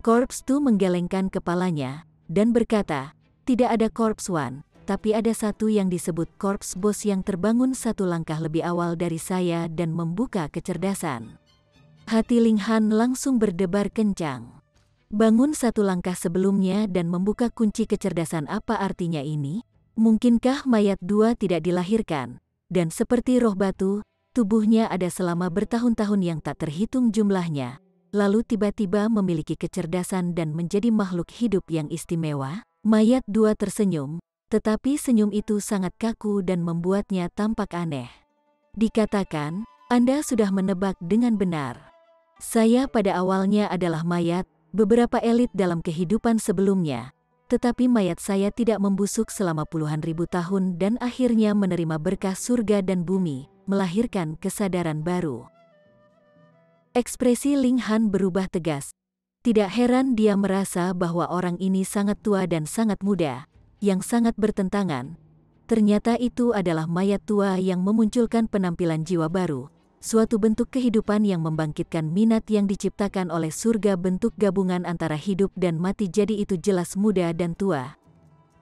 Corpse 2 menggelengkan kepalanya, dan berkata, "Tidak ada Corpse 1. Tapi ada satu yang disebut Corpse Boss yang terbangun satu langkah lebih awal dari saya dan membuka kecerdasan." Hati Ling Han langsung berdebar kencang. Bangun satu langkah sebelumnya dan membuka kunci kecerdasan, apa artinya ini? Mungkinkah mayat 2 tidak dilahirkan? Dan seperti roh batu, tubuhnya ada selama bertahun-tahun yang tak terhitung jumlahnya, lalu tiba-tiba memiliki kecerdasan dan menjadi makhluk hidup yang istimewa? Mayat 2 tersenyum, tetapi senyum itu sangat kaku dan membuatnya tampak aneh. "Dikatakan, Anda sudah menebak dengan benar. Saya pada awalnya adalah mayat, beberapa elit dalam kehidupan sebelumnya, tetapi mayat saya tidak membusuk selama puluhan ribu tahun dan akhirnya menerima berkah surga dan bumi, melahirkan kesadaran baru. Ekspresi Ling Han berubah tegas. Tidak heran dia merasa bahwa orang ini sangat tua dan sangat muda, yang sangat bertentangan. Ternyata itu adalah mayat tua yang memunculkan penampilan jiwa baru, suatu bentuk kehidupan yang membangkitkan minat yang diciptakan oleh surga, bentuk gabungan antara hidup dan mati, jadi itu jelas muda dan tua.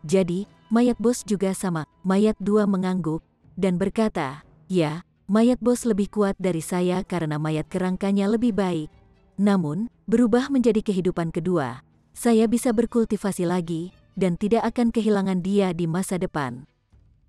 Jadi, mayat bos juga sama. Mayat dua mengangguk dan berkata, ya, mayat bos lebih kuat dari saya karena mayat kerangkanya lebih baik. Namun, berubah menjadi kehidupan kedua, saya bisa berkultivasi lagi, dan tidak akan kehilangan dia di masa depan.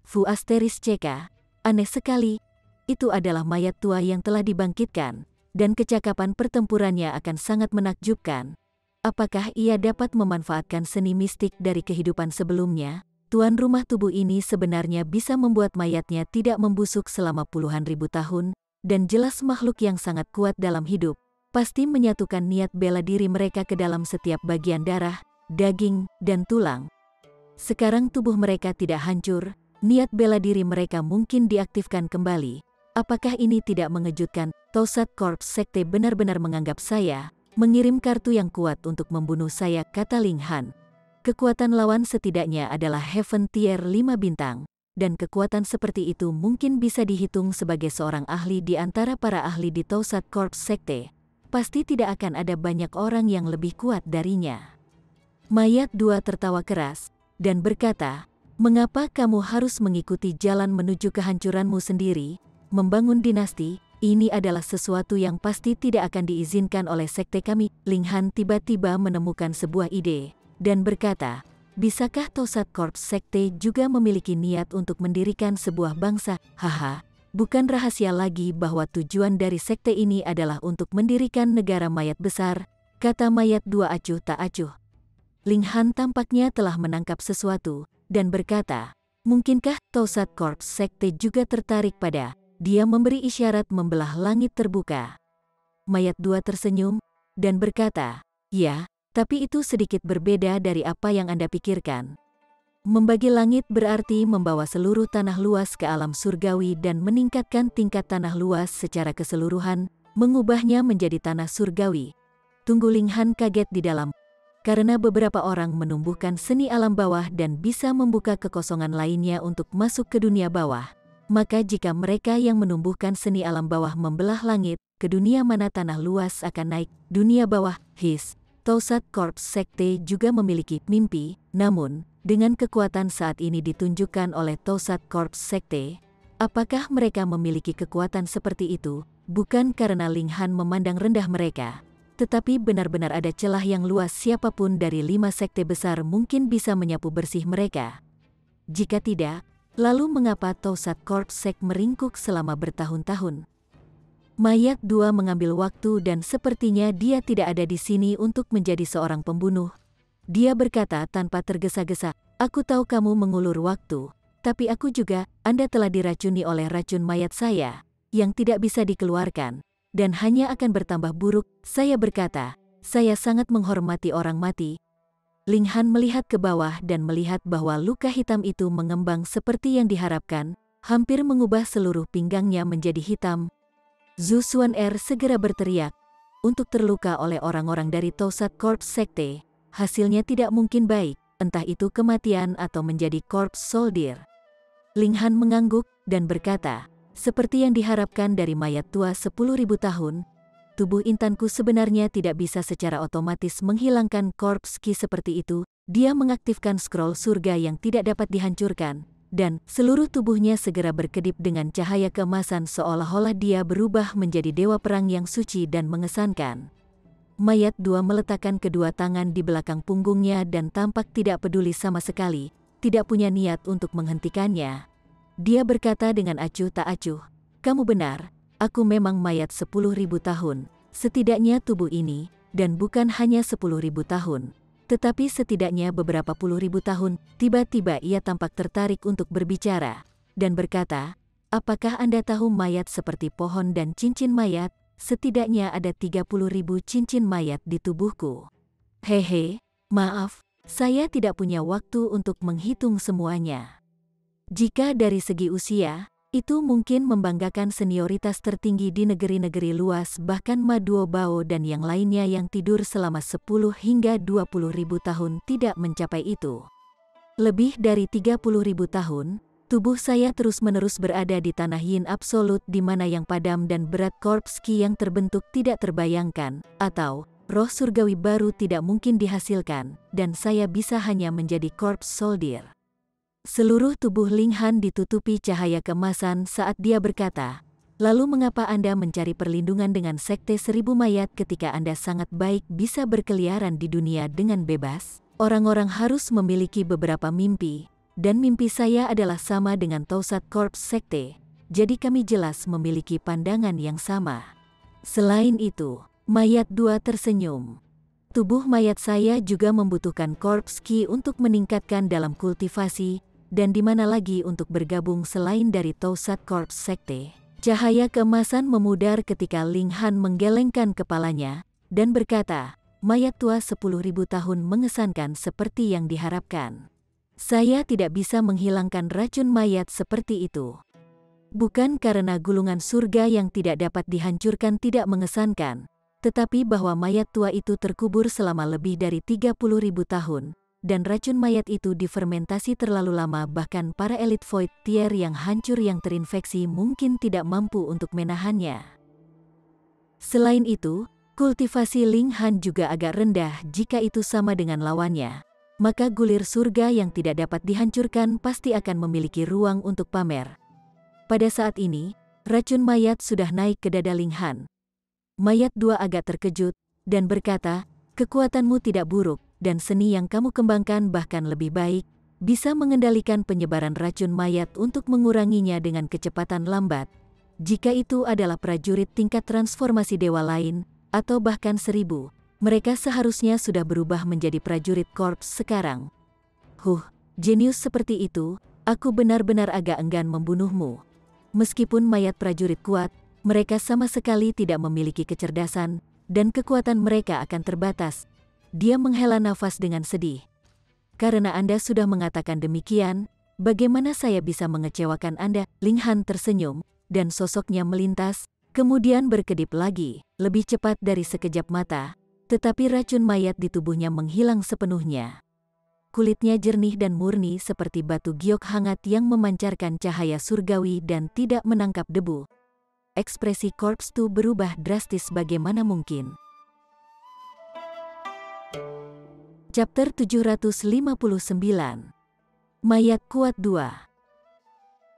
Fu Asteris CK, aneh sekali, itu adalah mayat tua yang telah dibangkitkan, dan kecakapan pertempurannya akan sangat menakjubkan. Apakah ia dapat memanfaatkan seni mistik dari kehidupan sebelumnya? Tuan rumah tubuh ini sebenarnya bisa membuat mayatnya tidak membusuk selama puluhan ribu tahun, dan jelas makhluk yang sangat kuat dalam hidup. Pasti menyatukan niat bela diri mereka ke dalam setiap bagian darah, daging, dan tulang. Sekarang tubuh mereka tidak hancur, niat bela diri mereka mungkin diaktifkan kembali. Apakah ini tidak mengejutkan? Tosat Corps Sekte benar-benar menganggap saya, mengirim kartu yang kuat untuk membunuh saya, kata Ling Han. Kekuatan lawan setidaknya adalah Heaven Tier 5 bintang, dan kekuatan seperti itu mungkin bisa dihitung sebagai seorang ahli di antara para ahli di Tosat Corps Sekte. Pasti tidak akan ada banyak orang yang lebih kuat darinya. Mayat dua tertawa keras, dan berkata, mengapa kamu harus mengikuti jalan menuju kehancuranmu sendiri? Membangun dinasti, ini adalah sesuatu yang pasti tidak akan diizinkan oleh sekte kami. Ling Han tiba-tiba menemukan sebuah ide, dan berkata, bisakah Tosat Corps Sekte juga memiliki niat untuk mendirikan sebuah bangsa? Haha. Bukan rahasia lagi bahwa tujuan dari sekte ini adalah untuk mendirikan negara mayat besar, kata mayat dua acuh tak acuh. Ling Han tampaknya telah menangkap sesuatu, dan berkata, mungkinkah Tosat Corps Sekte juga tertarik pada, dia memberi isyarat membelah langit terbuka. Mayat dua tersenyum, dan berkata, ya, tapi itu sedikit berbeda dari apa yang Anda pikirkan. Membagi langit berarti membawa seluruh tanah luas ke alam surgawi dan meningkatkan tingkat tanah luas secara keseluruhan, mengubahnya menjadi tanah surgawi. Tunggu, Ling Han kaget di dalam, karena beberapa orang menumbuhkan seni alam bawah dan bisa membuka kekosongan lainnya untuk masuk ke dunia bawah. Maka jika mereka yang menumbuhkan seni alam bawah membelah langit, ke dunia mana tanah luas akan naik? Dunia bawah, Tosat Corps Sekte juga memiliki mimpi, namun, dengan kekuatan saat ini ditunjukkan oleh Tosat Corps Sekte, apakah mereka memiliki kekuatan seperti itu? Bukan karena Ling Han memandang rendah mereka, tetapi benar-benar ada celah yang luas. Siapapun dari 5 sekte besar mungkin bisa menyapu bersih mereka. Jika tidak, lalu mengapa Tosat Corps Sekte meringkuk selama bertahun-tahun? Mayat dua mengambil waktu dan sepertinya dia tidak ada di sini untuk menjadi seorang pembunuh. Dia berkata tanpa tergesa-gesa, aku tahu kamu mengulur waktu, tapi aku juga, Anda telah diracuni oleh racun mayat saya, yang tidak bisa dikeluarkan, dan hanya akan bertambah buruk. Saya berkata, saya sangat menghormati orang mati. Ling Han melihat ke bawah dan melihat bahwa luka hitam itu mengembang seperti yang diharapkan, hampir mengubah seluruh pinggangnya menjadi hitam. Zhu Xuan'er segera berteriak, untuk terluka oleh orang-orang dari Tosat Corps Sekte, hasilnya tidak mungkin baik, entah itu kematian atau menjadi corpse soldier. Ling Han mengangguk dan berkata, seperti yang diharapkan dari mayat tua 10.000 tahun, tubuh intanku sebenarnya tidak bisa secara otomatis menghilangkan corpse ki seperti itu. Dia mengaktifkan scroll surga yang tidak dapat dihancurkan, dan seluruh tubuhnya segera berkedip dengan cahaya keemasan seolah-olah dia berubah menjadi dewa perang yang suci dan mengesankan. Mayat dua meletakkan kedua tangan di belakang punggungnya dan tampak tidak peduli sama sekali, tidak punya niat untuk menghentikannya. Dia berkata dengan acuh tak acuh, kamu benar, aku memang mayat 10.000 tahun, setidaknya tubuh ini, dan bukan hanya 10.000 tahun, tetapi setidaknya beberapa puluh ribu tahun. Tiba-tiba ia tampak tertarik untuk berbicara, dan berkata, apakah Anda tahu mayat seperti pohon dan cincin mayat? Setidaknya ada 30.000 cincin mayat di tubuhku. Hehe, maaf, Saya tidak punya waktu untuk menghitung semuanya. Jika dari segi usia, itu mungkin membanggakan senioritas tertinggi di negeri-negeri luas, bahkan Maduo Bao dan yang lainnya yang tidur selama 10 hingga 20 ribu tahun tidak mencapai itu. Lebih dari 30 ribu tahun, tubuh saya terus-menerus berada di tanah yin absolut di mana yang padam dan berat korps ki yang terbentuk tidak terbayangkan, atau roh surgawi baru tidak mungkin dihasilkan, dan saya bisa hanya menjadi korps soldier. Seluruh tubuh Ling Han ditutupi cahaya keemasan saat dia berkata, "Lalu mengapa Anda mencari perlindungan dengan Sekte Seribu Mayat ketika Anda sangat baik bisa berkeliaran di dunia dengan bebas? Orang-orang harus memiliki beberapa mimpi, dan mimpi saya adalah sama dengan Tausat Korps Sekte, jadi kami jelas memiliki pandangan yang sama." Selain itu, Mayat 2 tersenyum. Tubuh mayat saya juga membutuhkan korps ki untuk meningkatkan dalam kultivasi, dan di mana lagi untuk bergabung selain dari Tausat Korps Sekte. Cahaya keemasan memudar ketika Ling Han menggelengkan kepalanya, dan berkata, "Mayat tua 10.000 tahun mengesankan seperti yang diharapkan. Saya tidak bisa menghilangkan racun mayat seperti itu. Bukan karena gulungan surga yang tidak dapat dihancurkan tidak mengesankan, tetapi bahwa mayat tua itu terkubur selama lebih dari 30.000 tahun, dan racun mayat itu difermentasi terlalu lama, bahkan para elit Void Tier yang hancur yang terinfeksi mungkin tidak mampu untuk menahannya. Selain itu, kultivasi Ling Han juga agak rendah jika itu sama dengan lawannya. Maka gulir surga yang tidak dapat dihancurkan pasti akan memiliki ruang untuk pamer. Pada saat ini, racun mayat sudah naik ke dada Ling Han. Mayat 2 agak terkejut, dan berkata, "Kekuatanmu tidak buruk, dan seni yang kamu kembangkan bahkan lebih baik, bisa mengendalikan penyebaran racun mayat untuk menguranginya dengan kecepatan lambat. Jika itu adalah prajurit tingkat transformasi dewa lain, atau bahkan 1000, mereka seharusnya sudah berubah menjadi prajurit korps sekarang. Jenius seperti itu, aku benar-benar agak enggan membunuhmu. Meskipun mayat prajurit kuat, mereka sama sekali tidak memiliki kecerdasan, dan kekuatan mereka akan terbatas." Dia menghela nafas dengan sedih. "Karena Anda sudah mengatakan demikian, bagaimana saya bisa mengecewakan Anda?" Ling Han tersenyum, dan sosoknya melintas, kemudian berkedip lagi, lebih cepat dari sekejap mata, tetapi racun mayat di tubuhnya menghilang sepenuhnya. Kulitnya jernih dan murni seperti batu giok hangat yang memancarkan cahaya surgawi dan tidak menangkap debu. Ekspresi korps Tu berubah drastis bagaimana mungkin. Chapter 759. Mayat Kuat 2.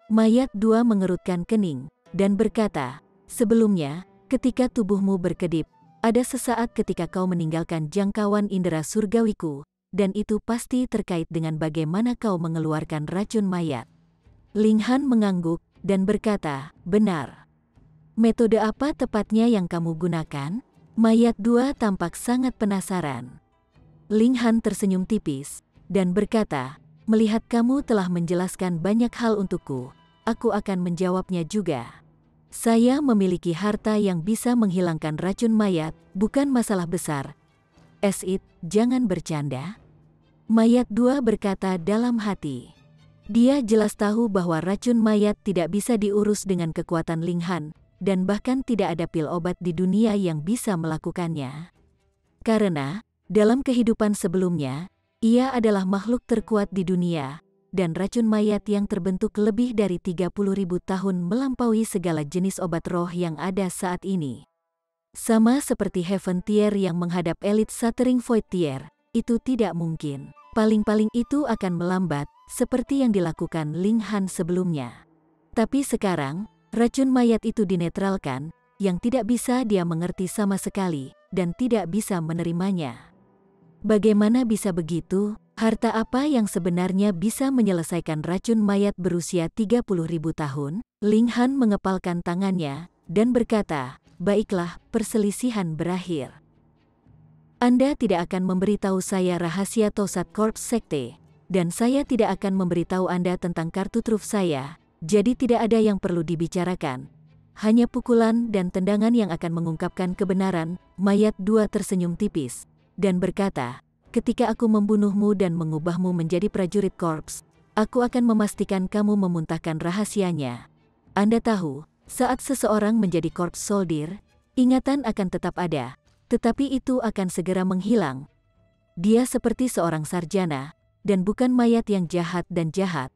Mayat 2 mengerutkan kening, dan berkata, "Sebelumnya, ketika tubuhmu berkedip, ada sesaat ketika kau meninggalkan jangkauan indera surgawiku, dan itu pasti terkait dengan bagaimana kau mengeluarkan racun mayat." Ling Han mengangguk, dan berkata, "Benar. Metode apa tepatnya yang kamu gunakan?" Mayat 2 tampak sangat penasaran. Ling Han tersenyum tipis, dan berkata, "Melihat kamu telah menjelaskan banyak hal untukku, aku akan menjawabnya juga. Saya memiliki harta yang bisa menghilangkan racun mayat, bukan masalah besar. Jangan bercanda." Mayat 2 berkata dalam hati. Dia jelas tahu bahwa racun mayat tidak bisa diurus dengan kekuatan Ling Han, dan bahkan tidak ada pil obat di dunia yang bisa melakukannya. Karena dalam kehidupan sebelumnya, ia adalah makhluk terkuat di dunia, dan racun mayat yang terbentuk lebih dari 30.000 tahun melampaui segala jenis obat roh yang ada saat ini. Sama seperti Heaven Tier yang menghadap elit Shattering Void Tier, itu tidak mungkin. Paling-paling itu akan melambat, seperti yang dilakukan Ling Han sebelumnya. Tapi sekarang, racun mayat itu dinetralkan, yang tidak bisa dia mengerti sama sekali, dan tidak bisa menerimanya. Bagaimana bisa begitu? Harta apa yang sebenarnya bisa menyelesaikan racun mayat berusia 30.000 tahun? Ling Han mengepalkan tangannya, dan berkata, "Baiklah, perselisihan berakhir. Anda tidak akan memberitahu saya rahasia Tausat Korps Sekte, dan saya tidak akan memberitahu Anda tentang kartu truf saya, jadi tidak ada yang perlu dibicarakan. Hanya pukulan dan tendangan yang akan mengungkapkan kebenaran." Mayat 2 tersenyum tipis, dan berkata, ketika aku membunuhmu dan mengubahmu menjadi prajurit korps, aku akan memastikan kamu memuntahkan rahasianya. Anda tahu, saat seseorang menjadi korps soldier, ingatan akan tetap ada, tetapi itu akan segera menghilang. Dia seperti seorang sarjana, dan bukan mayat yang jahat dan jahat.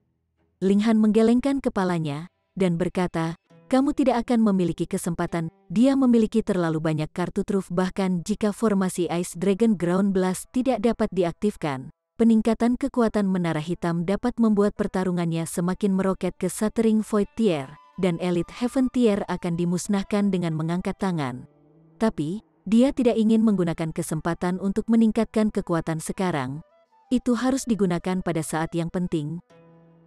Ling Han menggelengkan kepalanya, dan berkata, kamu tidak akan memiliki kesempatan. Dia memiliki terlalu banyak kartu truf, bahkan jika formasi Ice Dragon Ground Blast tidak dapat diaktifkan. Peningkatan kekuatan Menara Hitam dapat membuat pertarungannya semakin meroket ke Shattering Void Tier, dan Elite Heaven Tier akan dimusnahkan dengan mengangkat tangan. Tapi, dia tidak ingin menggunakan kesempatan untuk meningkatkan kekuatan sekarang. Itu harus digunakan pada saat yang penting.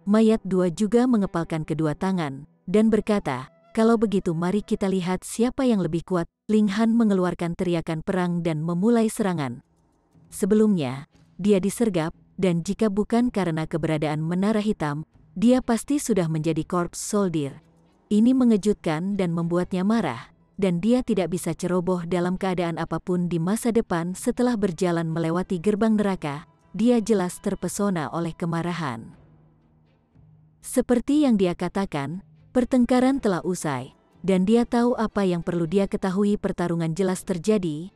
Mayat 2 juga mengepalkan kedua tangan, dan berkata, kalau begitu mari kita lihat siapa yang lebih kuat. Ling Han mengeluarkan teriakan perang dan memulai serangan. Sebelumnya, dia disergap, dan jika bukan karena keberadaan Menara Hitam, dia pasti sudah menjadi korps soldier. Ini mengejutkan dan membuatnya marah, dan dia tidak bisa ceroboh dalam keadaan apapun di masa depan. Setelah berjalan melewati gerbang neraka, dia jelas terpesona oleh kemarahan. Seperti yang dia katakan, pertengkaran telah usai, dan dia tahu apa yang perlu dia ketahui. Pertarungan jelas terjadi.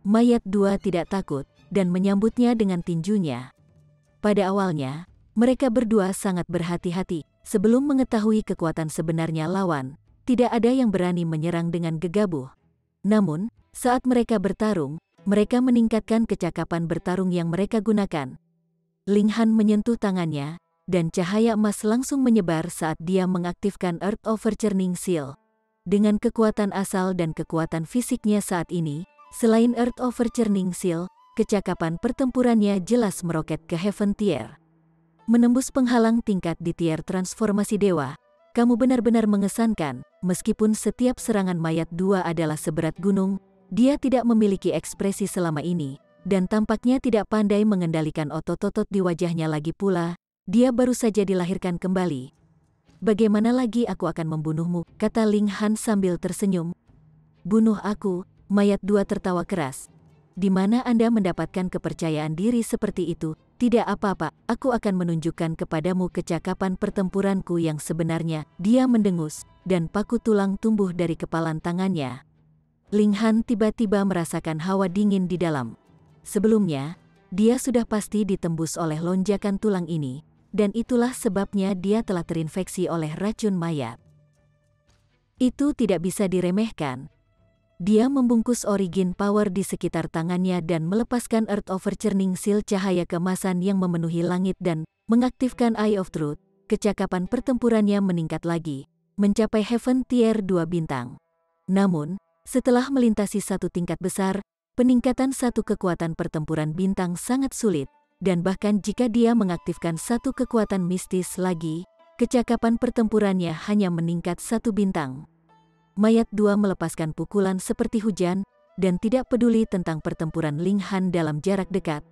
Mayat 2 tidak takut, dan menyambutnya dengan tinjunya. Pada awalnya, mereka berdua sangat berhati-hati. Sebelum mengetahui kekuatan sebenarnya lawan, tidak ada yang berani menyerang dengan gegabah. Namun, saat mereka bertarung, mereka meningkatkan kecakapan bertarung yang mereka gunakan. Ling Han menyentuh tangannya, dan cahaya emas langsung menyebar saat dia mengaktifkan Earth Overturning Seal. Dengan kekuatan asal dan kekuatan fisiknya saat ini, selain Earth Overturning Seal, kecakapan pertempurannya jelas meroket ke Heaven Tier. Menembus penghalang tingkat di tier transformasi dewa, kamu benar-benar mengesankan. Meskipun setiap serangan mayat 2 adalah seberat gunung, dia tidak memiliki ekspresi selama ini, dan tampaknya tidak pandai mengendalikan otot-otot di wajahnya lagi pula. Dia baru saja dilahirkan kembali. Bagaimana lagi aku akan membunuhmu, kata Ling Han sambil tersenyum. Bunuh aku, mayat 2 tertawa keras. Di mana Anda mendapatkan kepercayaan diri seperti itu? Tidak apa-apa, aku akan menunjukkan kepadamu kecakapan pertempuranku yang sebenarnya. Dia mendengus, dan paku tulang tumbuh dari kepalan tangannya. Ling Han tiba-tiba merasakan hawa dingin di dalam. Sebelumnya, dia sudah pasti ditembus oleh lonjakan tulang ini. Dan itulah sebabnya dia telah terinfeksi oleh racun mayat. Itu tidak bisa diremehkan. Dia membungkus Origin Power di sekitar tangannya dan melepaskan Earth Overturning Seal, cahaya keemasan yang memenuhi langit, dan mengaktifkan Eye of Truth. Kecakapan pertempurannya meningkat lagi, mencapai Heaven Tier 2 bintang. Namun, setelah melintasi satu tingkat besar, peningkatan satu kekuatan pertempuran bintang sangat sulit. Dan bahkan jika dia mengaktifkan satu kekuatan mistis lagi, kecakapan pertempurannya hanya meningkat satu bintang. Mayat 2 melepaskan pukulan seperti hujan, dan tidak peduli tentang pertempuran Ling Han dalam jarak dekat.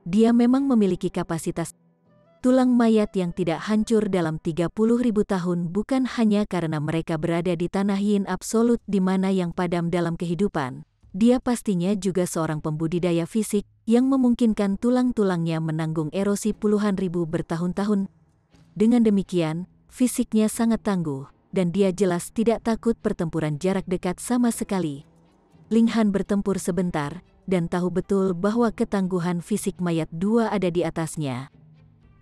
Dia memang memiliki kapasitas tulang mayat yang tidak hancur dalam 30.000 tahun, bukan hanya karena mereka berada di tanah yin absolut di mana yang padam dalam kehidupan. Dia pastinya juga seorang pembudidaya fisik yang memungkinkan tulang-tulangnya menanggung erosi puluhan ribu bertahun-tahun. Dengan demikian, fisiknya sangat tangguh, dan dia jelas tidak takut pertempuran jarak dekat sama sekali. Ling Han bertempur sebentar, dan tahu betul bahwa ketangguhan fisik mayat 2 ada di atasnya.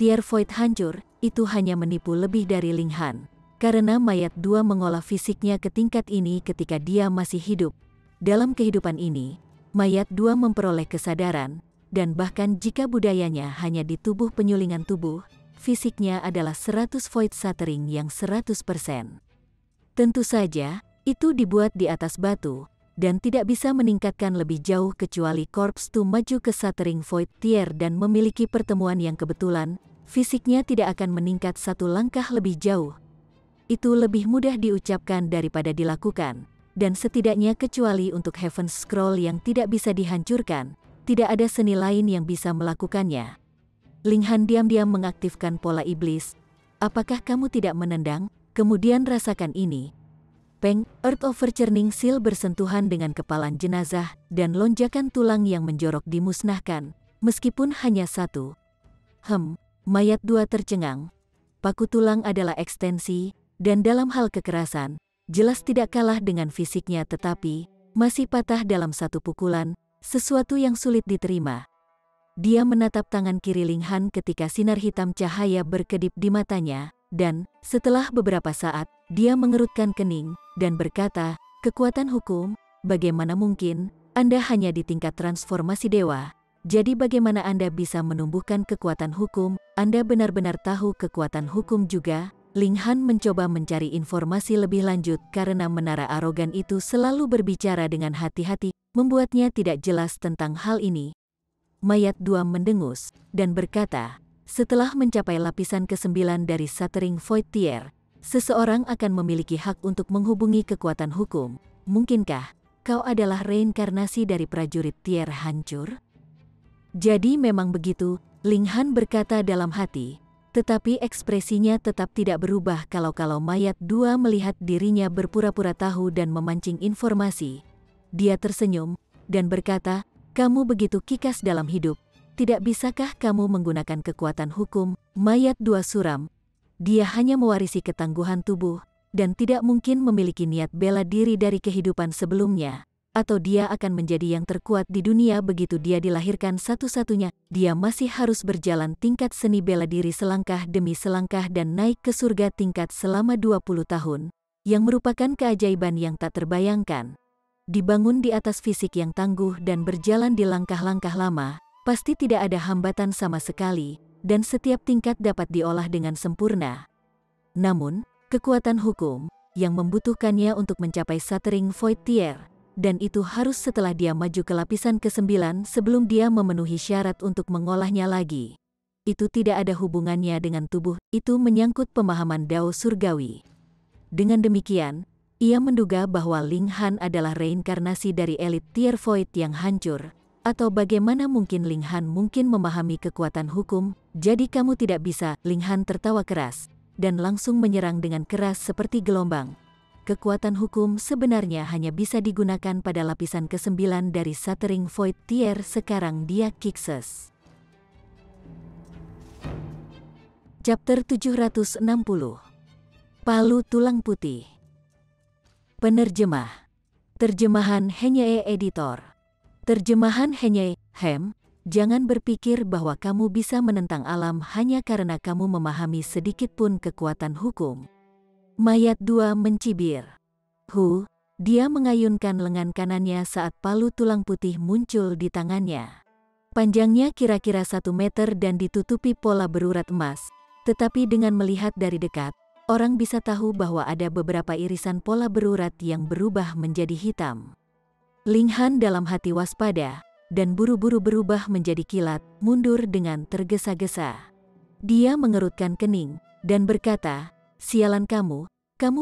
Tier Void hancur, itu hanya menipu lebih dari Ling Han. Karena mayat 2 mengolah fisiknya ke tingkat ini ketika dia masih hidup. Dalam kehidupan ini, mayat 2 memperoleh kesadaran, dan bahkan jika budayanya hanya di tubuh penyulingan tubuh, fisiknya adalah 100 Void Shattering yang 100%. Tentu saja, itu dibuat di atas batu, dan tidak bisa meningkatkan lebih jauh kecuali Corpse 2 maju ke Shattering Void Tier dan memiliki pertemuan yang kebetulan, fisiknya tidak akan meningkat satu langkah lebih jauh. Itu lebih mudah diucapkan daripada dilakukan. Dan setidaknya kecuali untuk Heaven's Scroll yang tidak bisa dihancurkan, tidak ada seni lain yang bisa melakukannya. Ling Han diam-diam mengaktifkan pola iblis. Apakah kamu tidak menendang? Kemudian rasakan ini. Peng, Earth Overturning Seal bersentuhan dengan kepalan jenazah, dan lonjakan tulang yang menjorok dimusnahkan. meskipun hanya satu. Mayat 2 tercengang. Paku tulang adalah ekstensi, dan dalam hal kekerasan, jelas tidak kalah dengan fisiknya tetapi, masih patah dalam satu pukulan, sesuatu yang sulit diterima. Dia menatap tangan kiri Ling Han ketika sinar hitam cahaya berkedip di matanya, dan, setelah beberapa saat, dia mengerutkan kening, dan berkata, kekuatan hukum, bagaimana mungkin, Anda hanya di tingkat transformasi dewa, jadi bagaimana Anda bisa menumbuhkan kekuatan hukum, Anda benar-benar tahu kekuatan hukum juga? Ling Han mencoba mencari informasi lebih lanjut karena menara arogan itu selalu berbicara dengan hati-hati, membuatnya tidak jelas tentang hal ini. Mayat 2 mendengus, dan berkata, setelah mencapai lapisan ke-9 dari Shattering Void Tier, seseorang akan memiliki hak untuk menghubungi kekuatan hukum. Mungkinkah kau adalah reinkarnasi dari prajurit Tier hancur? Jadi memang begitu, Ling Han berkata dalam hati, tetapi ekspresinya tetap tidak berubah kalau mayat 2 melihat dirinya berpura-pura tahu dan memancing informasi. Dia tersenyum, dan berkata, kamu begitu kikas dalam hidup, tidak bisakah kamu menggunakan kekuatan hukum? Mayat 2 suram. Dia hanya mewarisi ketangguhan tubuh, dan tidak mungkin memiliki niat bela diri dari kehidupan sebelumnya. Atau dia akan menjadi yang terkuat di dunia begitu dia dilahirkan satu-satunya. Dia masih harus berjalan tingkat seni bela diri selangkah demi selangkah dan naik ke surga tingkat selama 20 tahun, yang merupakan keajaiban yang tak terbayangkan. Dibangun di atas fisik yang tangguh dan berjalan di langkah-langkah lama, pasti tidak ada hambatan sama sekali, dan setiap tingkat dapat diolah dengan sempurna. Namun, kekuatan hukum, yang membutuhkannya untuk mencapai Shattering Void Tier, dan itu harus setelah dia maju ke lapisan ke-9 sebelum dia memenuhi syarat untuk mengolahnya lagi. Itu tidak ada hubungannya dengan tubuh, itu menyangkut pemahaman Dao surgawi. Dengan demikian, ia menduga bahwa Ling Han adalah reinkarnasi dari elit Tier Void yang hancur, atau bagaimana mungkin Ling Han mungkin memahami kekuatan hukum, jadi kamu tidak bisa. Ling Han tertawa keras, dan langsung menyerang dengan keras seperti gelombang. Kekuatan hukum sebenarnya hanya bisa digunakan pada lapisan ke-9 dari Shattering Void Tier. Sekarang dia Kikses. Chapter 760. Palu Tulang Putih. Penerjemah. Terjemahan Henye Editor. Terjemahan Henye. Jangan berpikir bahwa kamu bisa menentang alam hanya karena kamu memahami sedikit pun kekuatan hukum. Mayat 2 mencibir. Dia mengayunkan lengan kanannya saat palu tulang putih muncul di tangannya. Panjangnya kira-kira 1 meter dan ditutupi pola berurat emas, tetapi dengan melihat dari dekat, orang bisa tahu bahwa ada beberapa irisan pola berurat yang berubah menjadi hitam. Ling Han dalam hati waspada, dan buru-buru berubah menjadi kilat, mundur dengan tergesa-gesa. Dia mengerutkan kening, dan berkata, sialan kamu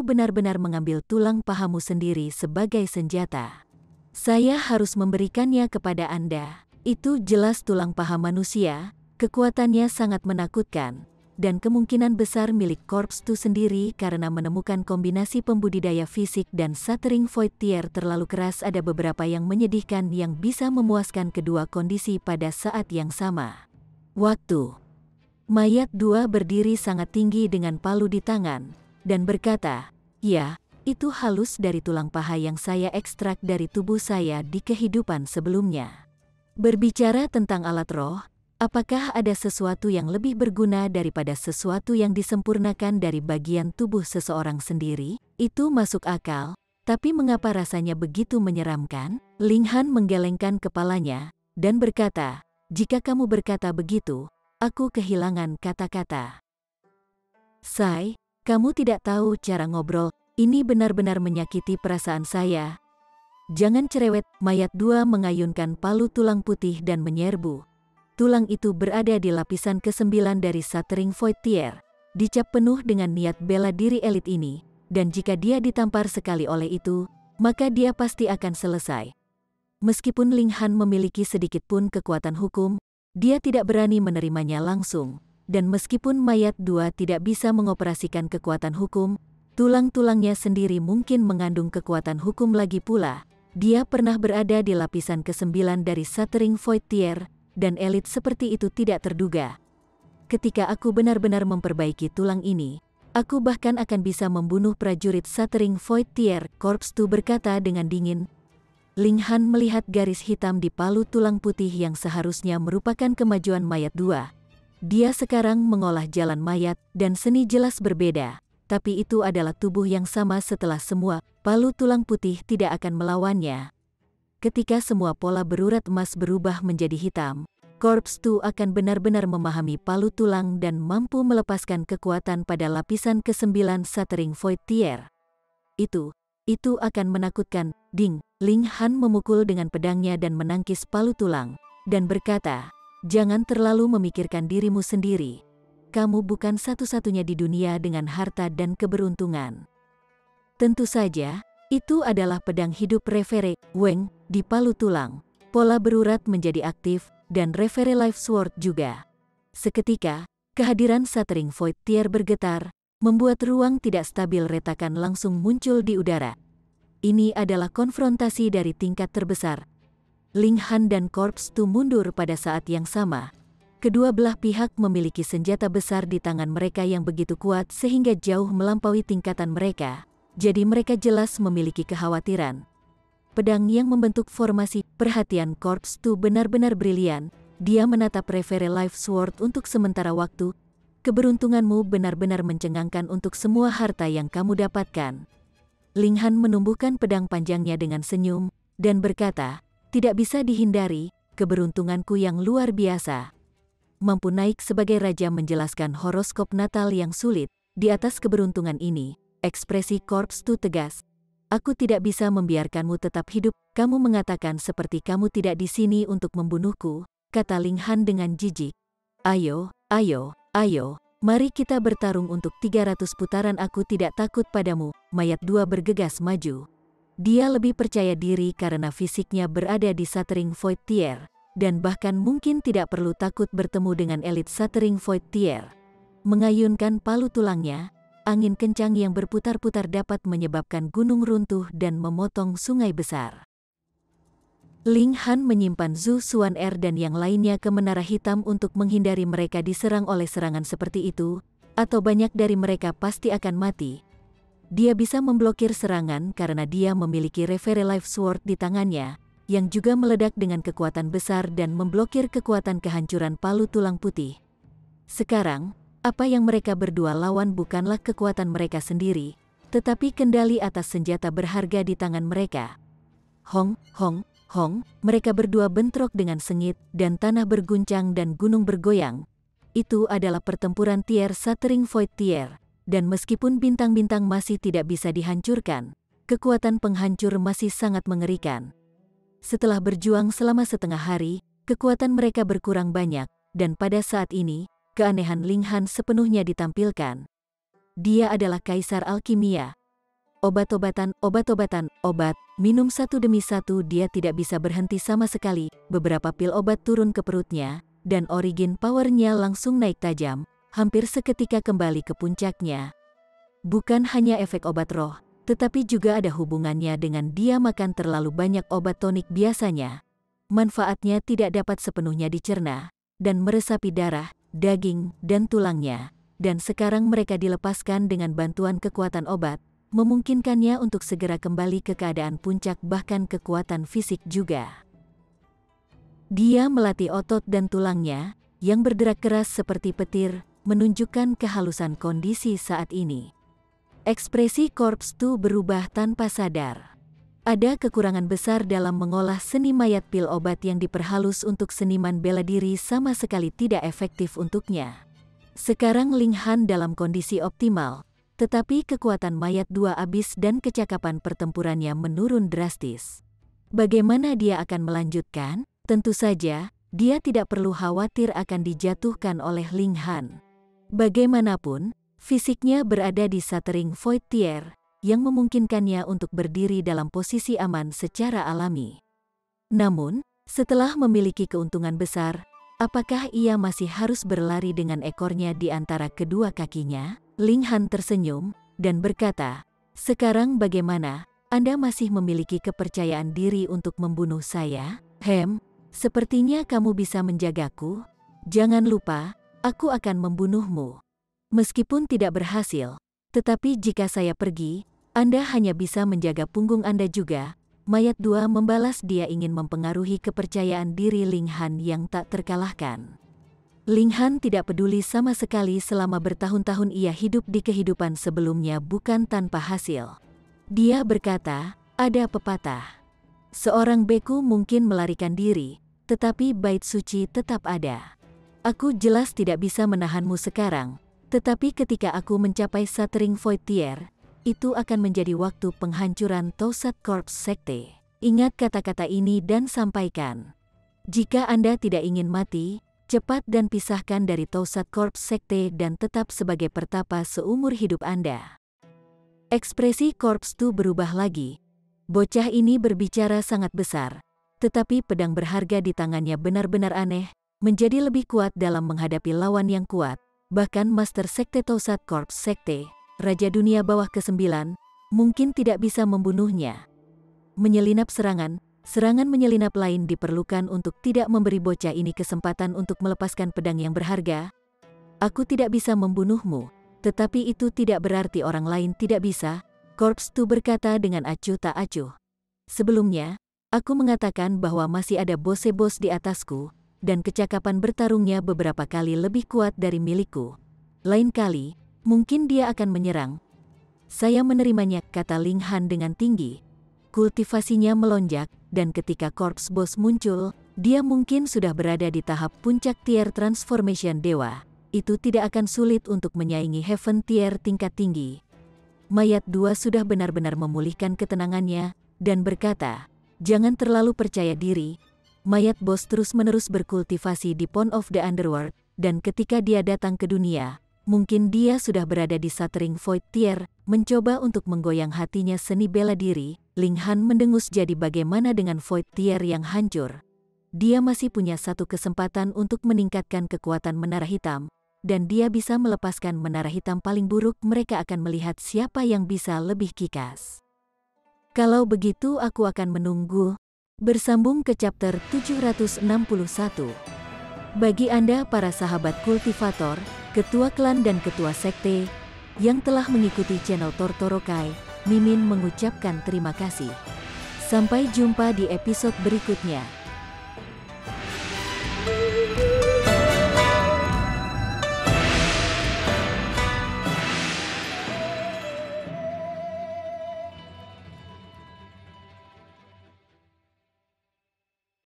benar-benar mengambil tulang pahamu sendiri sebagai senjata. Saya harus memberikannya kepada Anda. Itu jelas tulang paha manusia, kekuatannya sangat menakutkan, dan kemungkinan besar milik Corpse 2 sendiri karena menemukan kombinasi pembudidaya fisik dan Shattering Void Tier terlalu keras. Ada beberapa yang menyedihkan yang bisa memuaskan kedua kondisi pada saat yang sama. Waktu. Mayat 2 berdiri sangat tinggi dengan palu di tangan, dan berkata, ya, itu halus dari tulang paha yang saya ekstrak dari tubuh saya di kehidupan sebelumnya. Berbicara tentang alat roh, apakah ada sesuatu yang lebih berguna daripada sesuatu yang disempurnakan dari bagian tubuh seseorang sendiri? Itu masuk akal, tapi mengapa rasanya begitu menyeramkan? Ling Han menggelengkan kepalanya, dan berkata, jika kamu berkata begitu, aku kehilangan kata-kata. Sai, kamu tidak tahu cara ngobrol, ini benar-benar menyakiti perasaan saya. Jangan cerewet. Mayat 2 mengayunkan palu tulang putih dan menyerbu. Tulang itu berada di lapisan ke-9 dari Shattering Void Tier, dicap penuh dengan niat bela diri elit ini, dan jika dia ditampar sekali oleh itu, maka dia pasti akan selesai. Meskipun Ling Han memiliki sedikit pun kekuatan hukum, dia tidak berani menerimanya langsung. Dan meskipun mayat 2 tidak bisa mengoperasikan kekuatan hukum, tulang-tulangnya sendiri mungkin mengandung kekuatan hukum lagi pula. Dia pernah berada di lapisan ke-9 dari Shattering Void Tier, dan elit seperti itu tidak terduga. Ketika aku benar-benar memperbaiki tulang ini, aku bahkan akan bisa membunuh prajurit Shattering Void Tier, Corpse 2 berkata dengan dingin. Ling Han melihat garis hitam di palu tulang putih yang seharusnya merupakan kemajuan mayat 2. Dia sekarang mengolah jalan mayat dan seni jelas berbeda, tapi itu adalah tubuh yang sama setelah semua palu tulang putih tidak akan melawannya. Ketika semua pola berurat emas berubah menjadi hitam, Corpse 2 akan benar-benar memahami palu tulang dan mampu melepaskan kekuatan pada lapisan ke-9 Shattering Void Tier. Itu akan menakutkan. Ding, Ling Han memukul dengan pedangnya dan menangkis palu tulang, dan berkata, jangan terlalu memikirkan dirimu sendiri. Kamu bukan satu-satunya di dunia dengan harta dan keberuntungan. Tentu saja, itu adalah pedang hidup Reverie Weng di palu tulang. Pola berurat menjadi aktif, dan Reverie Life Sword juga. Seketika, kehadiran Shattering Void Tier bergetar, membuat ruang tidak stabil retakan langsung muncul di udara. Ini adalah konfrontasi dari tingkat terbesar. Ling Han dan Corpse 2 mundur pada saat yang sama. Kedua belah pihak memiliki senjata besar di tangan mereka yang begitu kuat sehingga jauh melampaui tingkatan mereka. Jadi mereka jelas memiliki kekhawatiran. Pedang yang membentuk formasi perhatian Corpse 2 benar-benar brilian. Dia menatap Reverie Life Sword untuk sementara waktu. Keberuntunganmu benar-benar mencengangkan untuk semua harta yang kamu dapatkan. Ling Han menumbuhkan pedang panjangnya dengan senyum, dan berkata, tidak bisa dihindari, keberuntunganku yang luar biasa. Mampu naik sebagai raja menjelaskan horoskop natal yang sulit, di atas keberuntungan ini, ekspresi Corpse 2 tegas. Aku tidak bisa membiarkanmu tetap hidup, kamu mengatakan seperti kamu tidak di sini untuk membunuhku, kata Ling Han dengan jijik. Ayo, mari kita bertarung untuk 300 putaran aku tidak takut padamu, mayat 2 bergegas maju. Dia lebih percaya diri karena fisiknya berada di Shattering Void Tier, dan bahkan mungkin tidak perlu takut bertemu dengan elit Shattering Void Tier. Mengayunkan palu tulangnya, angin kencang yang berputar-putar dapat menyebabkan gunung runtuh dan memotong sungai besar. Ling Han menyimpan Zhu Xuan Er dan yang lainnya ke Menara Hitam untuk menghindari mereka diserang oleh serangan seperti itu, atau banyak dari mereka pasti akan mati. Dia bisa memblokir serangan karena dia memiliki Reverie Life Sword di tangannya, yang juga meledak dengan kekuatan besar dan memblokir kekuatan kehancuran palu tulang putih. Sekarang, apa yang mereka berdua lawan bukanlah kekuatan mereka sendiri, tetapi kendali atas senjata berharga di tangan mereka. Hong, mereka berdua bentrok dengan sengit, dan tanah berguncang dan gunung bergoyang. Itu adalah pertempuran tier Shattering Void Tier, dan meskipun bintang-bintang masih tidak bisa dihancurkan, kekuatan penghancur masih sangat mengerikan. Setelah berjuang selama setengah hari, kekuatan mereka berkurang banyak, dan pada saat ini, keanehan Ling Han sepenuhnya ditampilkan. Dia adalah kaisar alkimia. Obat, minum satu demi satu. Dia tidak bisa berhenti sama sekali. Beberapa pil obat turun ke perutnya, dan origin powernya langsung naik tajam, hampir seketika kembali ke puncaknya. Bukan hanya efek obat roh, tetapi juga ada hubungannya dengan dia makan terlalu banyak obat tonik biasanya. Manfaatnya tidak dapat sepenuhnya dicerna, dan meresapi darah, daging, dan tulangnya. Dan sekarang mereka dilepaskan dengan bantuan kekuatan obat, memungkinkannya untuk segera kembali ke keadaan puncak bahkan kekuatan fisik juga. Dia melatih otot dan tulangnya, yang bergerak keras seperti petir, menunjukkan kehalusan kondisi saat ini. Ekspresi Corpse 2 berubah tanpa sadar. Ada kekurangan besar dalam mengolah seni mayat pil obat yang diperhalus untuk seniman bela diri sama sekali tidak efektif untuknya. Sekarang Ling Han dalam kondisi optimal, tetapi kekuatan mayat 2 habis dan kecakapan pertempurannya menurun drastis. Bagaimana dia akan melanjutkan? Tentu saja, dia tidak perlu khawatir akan dijatuhkan oleh Ling Han. Bagaimanapun, fisiknya berada di Shattering Void Tier, yang memungkinkannya untuk berdiri dalam posisi aman secara alami. Namun, setelah memiliki keuntungan besar, apakah ia masih harus berlari dengan ekornya di antara kedua kakinya? Ling Han tersenyum, dan berkata, sekarang bagaimana, Anda masih memiliki kepercayaan diri untuk membunuh saya? Sepertinya kamu bisa menjagaku. Jangan lupa, aku akan membunuhmu. Meskipun tidak berhasil, tetapi jika saya pergi, Anda hanya bisa menjaga punggung Anda juga. Mayat 2 membalas dia ingin mempengaruhi kepercayaan diri Ling Han yang tak terkalahkan. Ling Han tidak peduli sama sekali selama bertahun-tahun ia hidup di kehidupan sebelumnya bukan tanpa hasil. Dia berkata, ada pepatah. Seorang beku mungkin melarikan diri, tetapi bait suci tetap ada. Aku jelas tidak bisa menahanmu sekarang, tetapi ketika aku mencapai Shattering Void Tier, itu akan menjadi waktu penghancuran Toussaint Corps Sekte. Ingat kata-kata ini dan sampaikan. Jika Anda tidak ingin mati, cepat dan pisahkan dari Toussaint Corps Sekte dan tetap sebagai pertapa seumur hidup Anda. Ekspresi Corps 2 berubah lagi. Bocah ini berbicara sangat besar, tetapi pedang berharga di tangannya benar-benar aneh, menjadi lebih kuat dalam menghadapi lawan yang kuat. Bahkan Master Sekte Toussaint Corps Sekte, Raja Dunia Bawah ke-9, mungkin tidak bisa membunuhnya. Menyelinap serangan menyelinap lain diperlukan untuk tidak memberi bocah ini kesempatan untuk melepaskan pedang yang berharga. Aku tidak bisa membunuhmu, tetapi itu tidak berarti orang lain tidak bisa, Corps 2 berkata dengan acuh tak acuh. Sebelumnya, aku mengatakan bahwa masih ada bos-bos di atasku, dan kecakapan bertarungnya beberapa kali lebih kuat dari milikku. Lain kali, mungkin dia akan menyerang. Saya menerimanya, kata Ling Han dengan tinggi. Kultivasinya melonjak, dan ketika Corps Boss muncul, dia mungkin sudah berada di tahap puncak tier Transformation Dewa. Itu tidak akan sulit untuk menyaingi Heaven Tier tingkat tinggi. Mayat 2 sudah benar-benar memulihkan ketenangannya, dan berkata, jangan terlalu percaya diri. Mayat bos terus-menerus berkultivasi di Pond of the Underworld, dan ketika dia datang ke dunia, mungkin dia sudah berada di Shattering Void Tier, mencoba untuk menggoyang hatinya seni bela diri. Ling Han mendengus, jadi bagaimana dengan Void Tier yang hancur? Dia masih punya satu kesempatan untuk meningkatkan kekuatan menara hitam, dan dia bisa melepaskan menara hitam paling buruk. Mereka akan melihat siapa yang bisa lebih kikas. Kalau begitu aku akan menunggu. Bersambung ke chapter 761. Bagi Anda para sahabat kultivator, ketua klan dan ketua sekte, yang telah mengikuti channel Tortorokai, Mimin mengucapkan terima kasih. Sampai jumpa di episode berikutnya.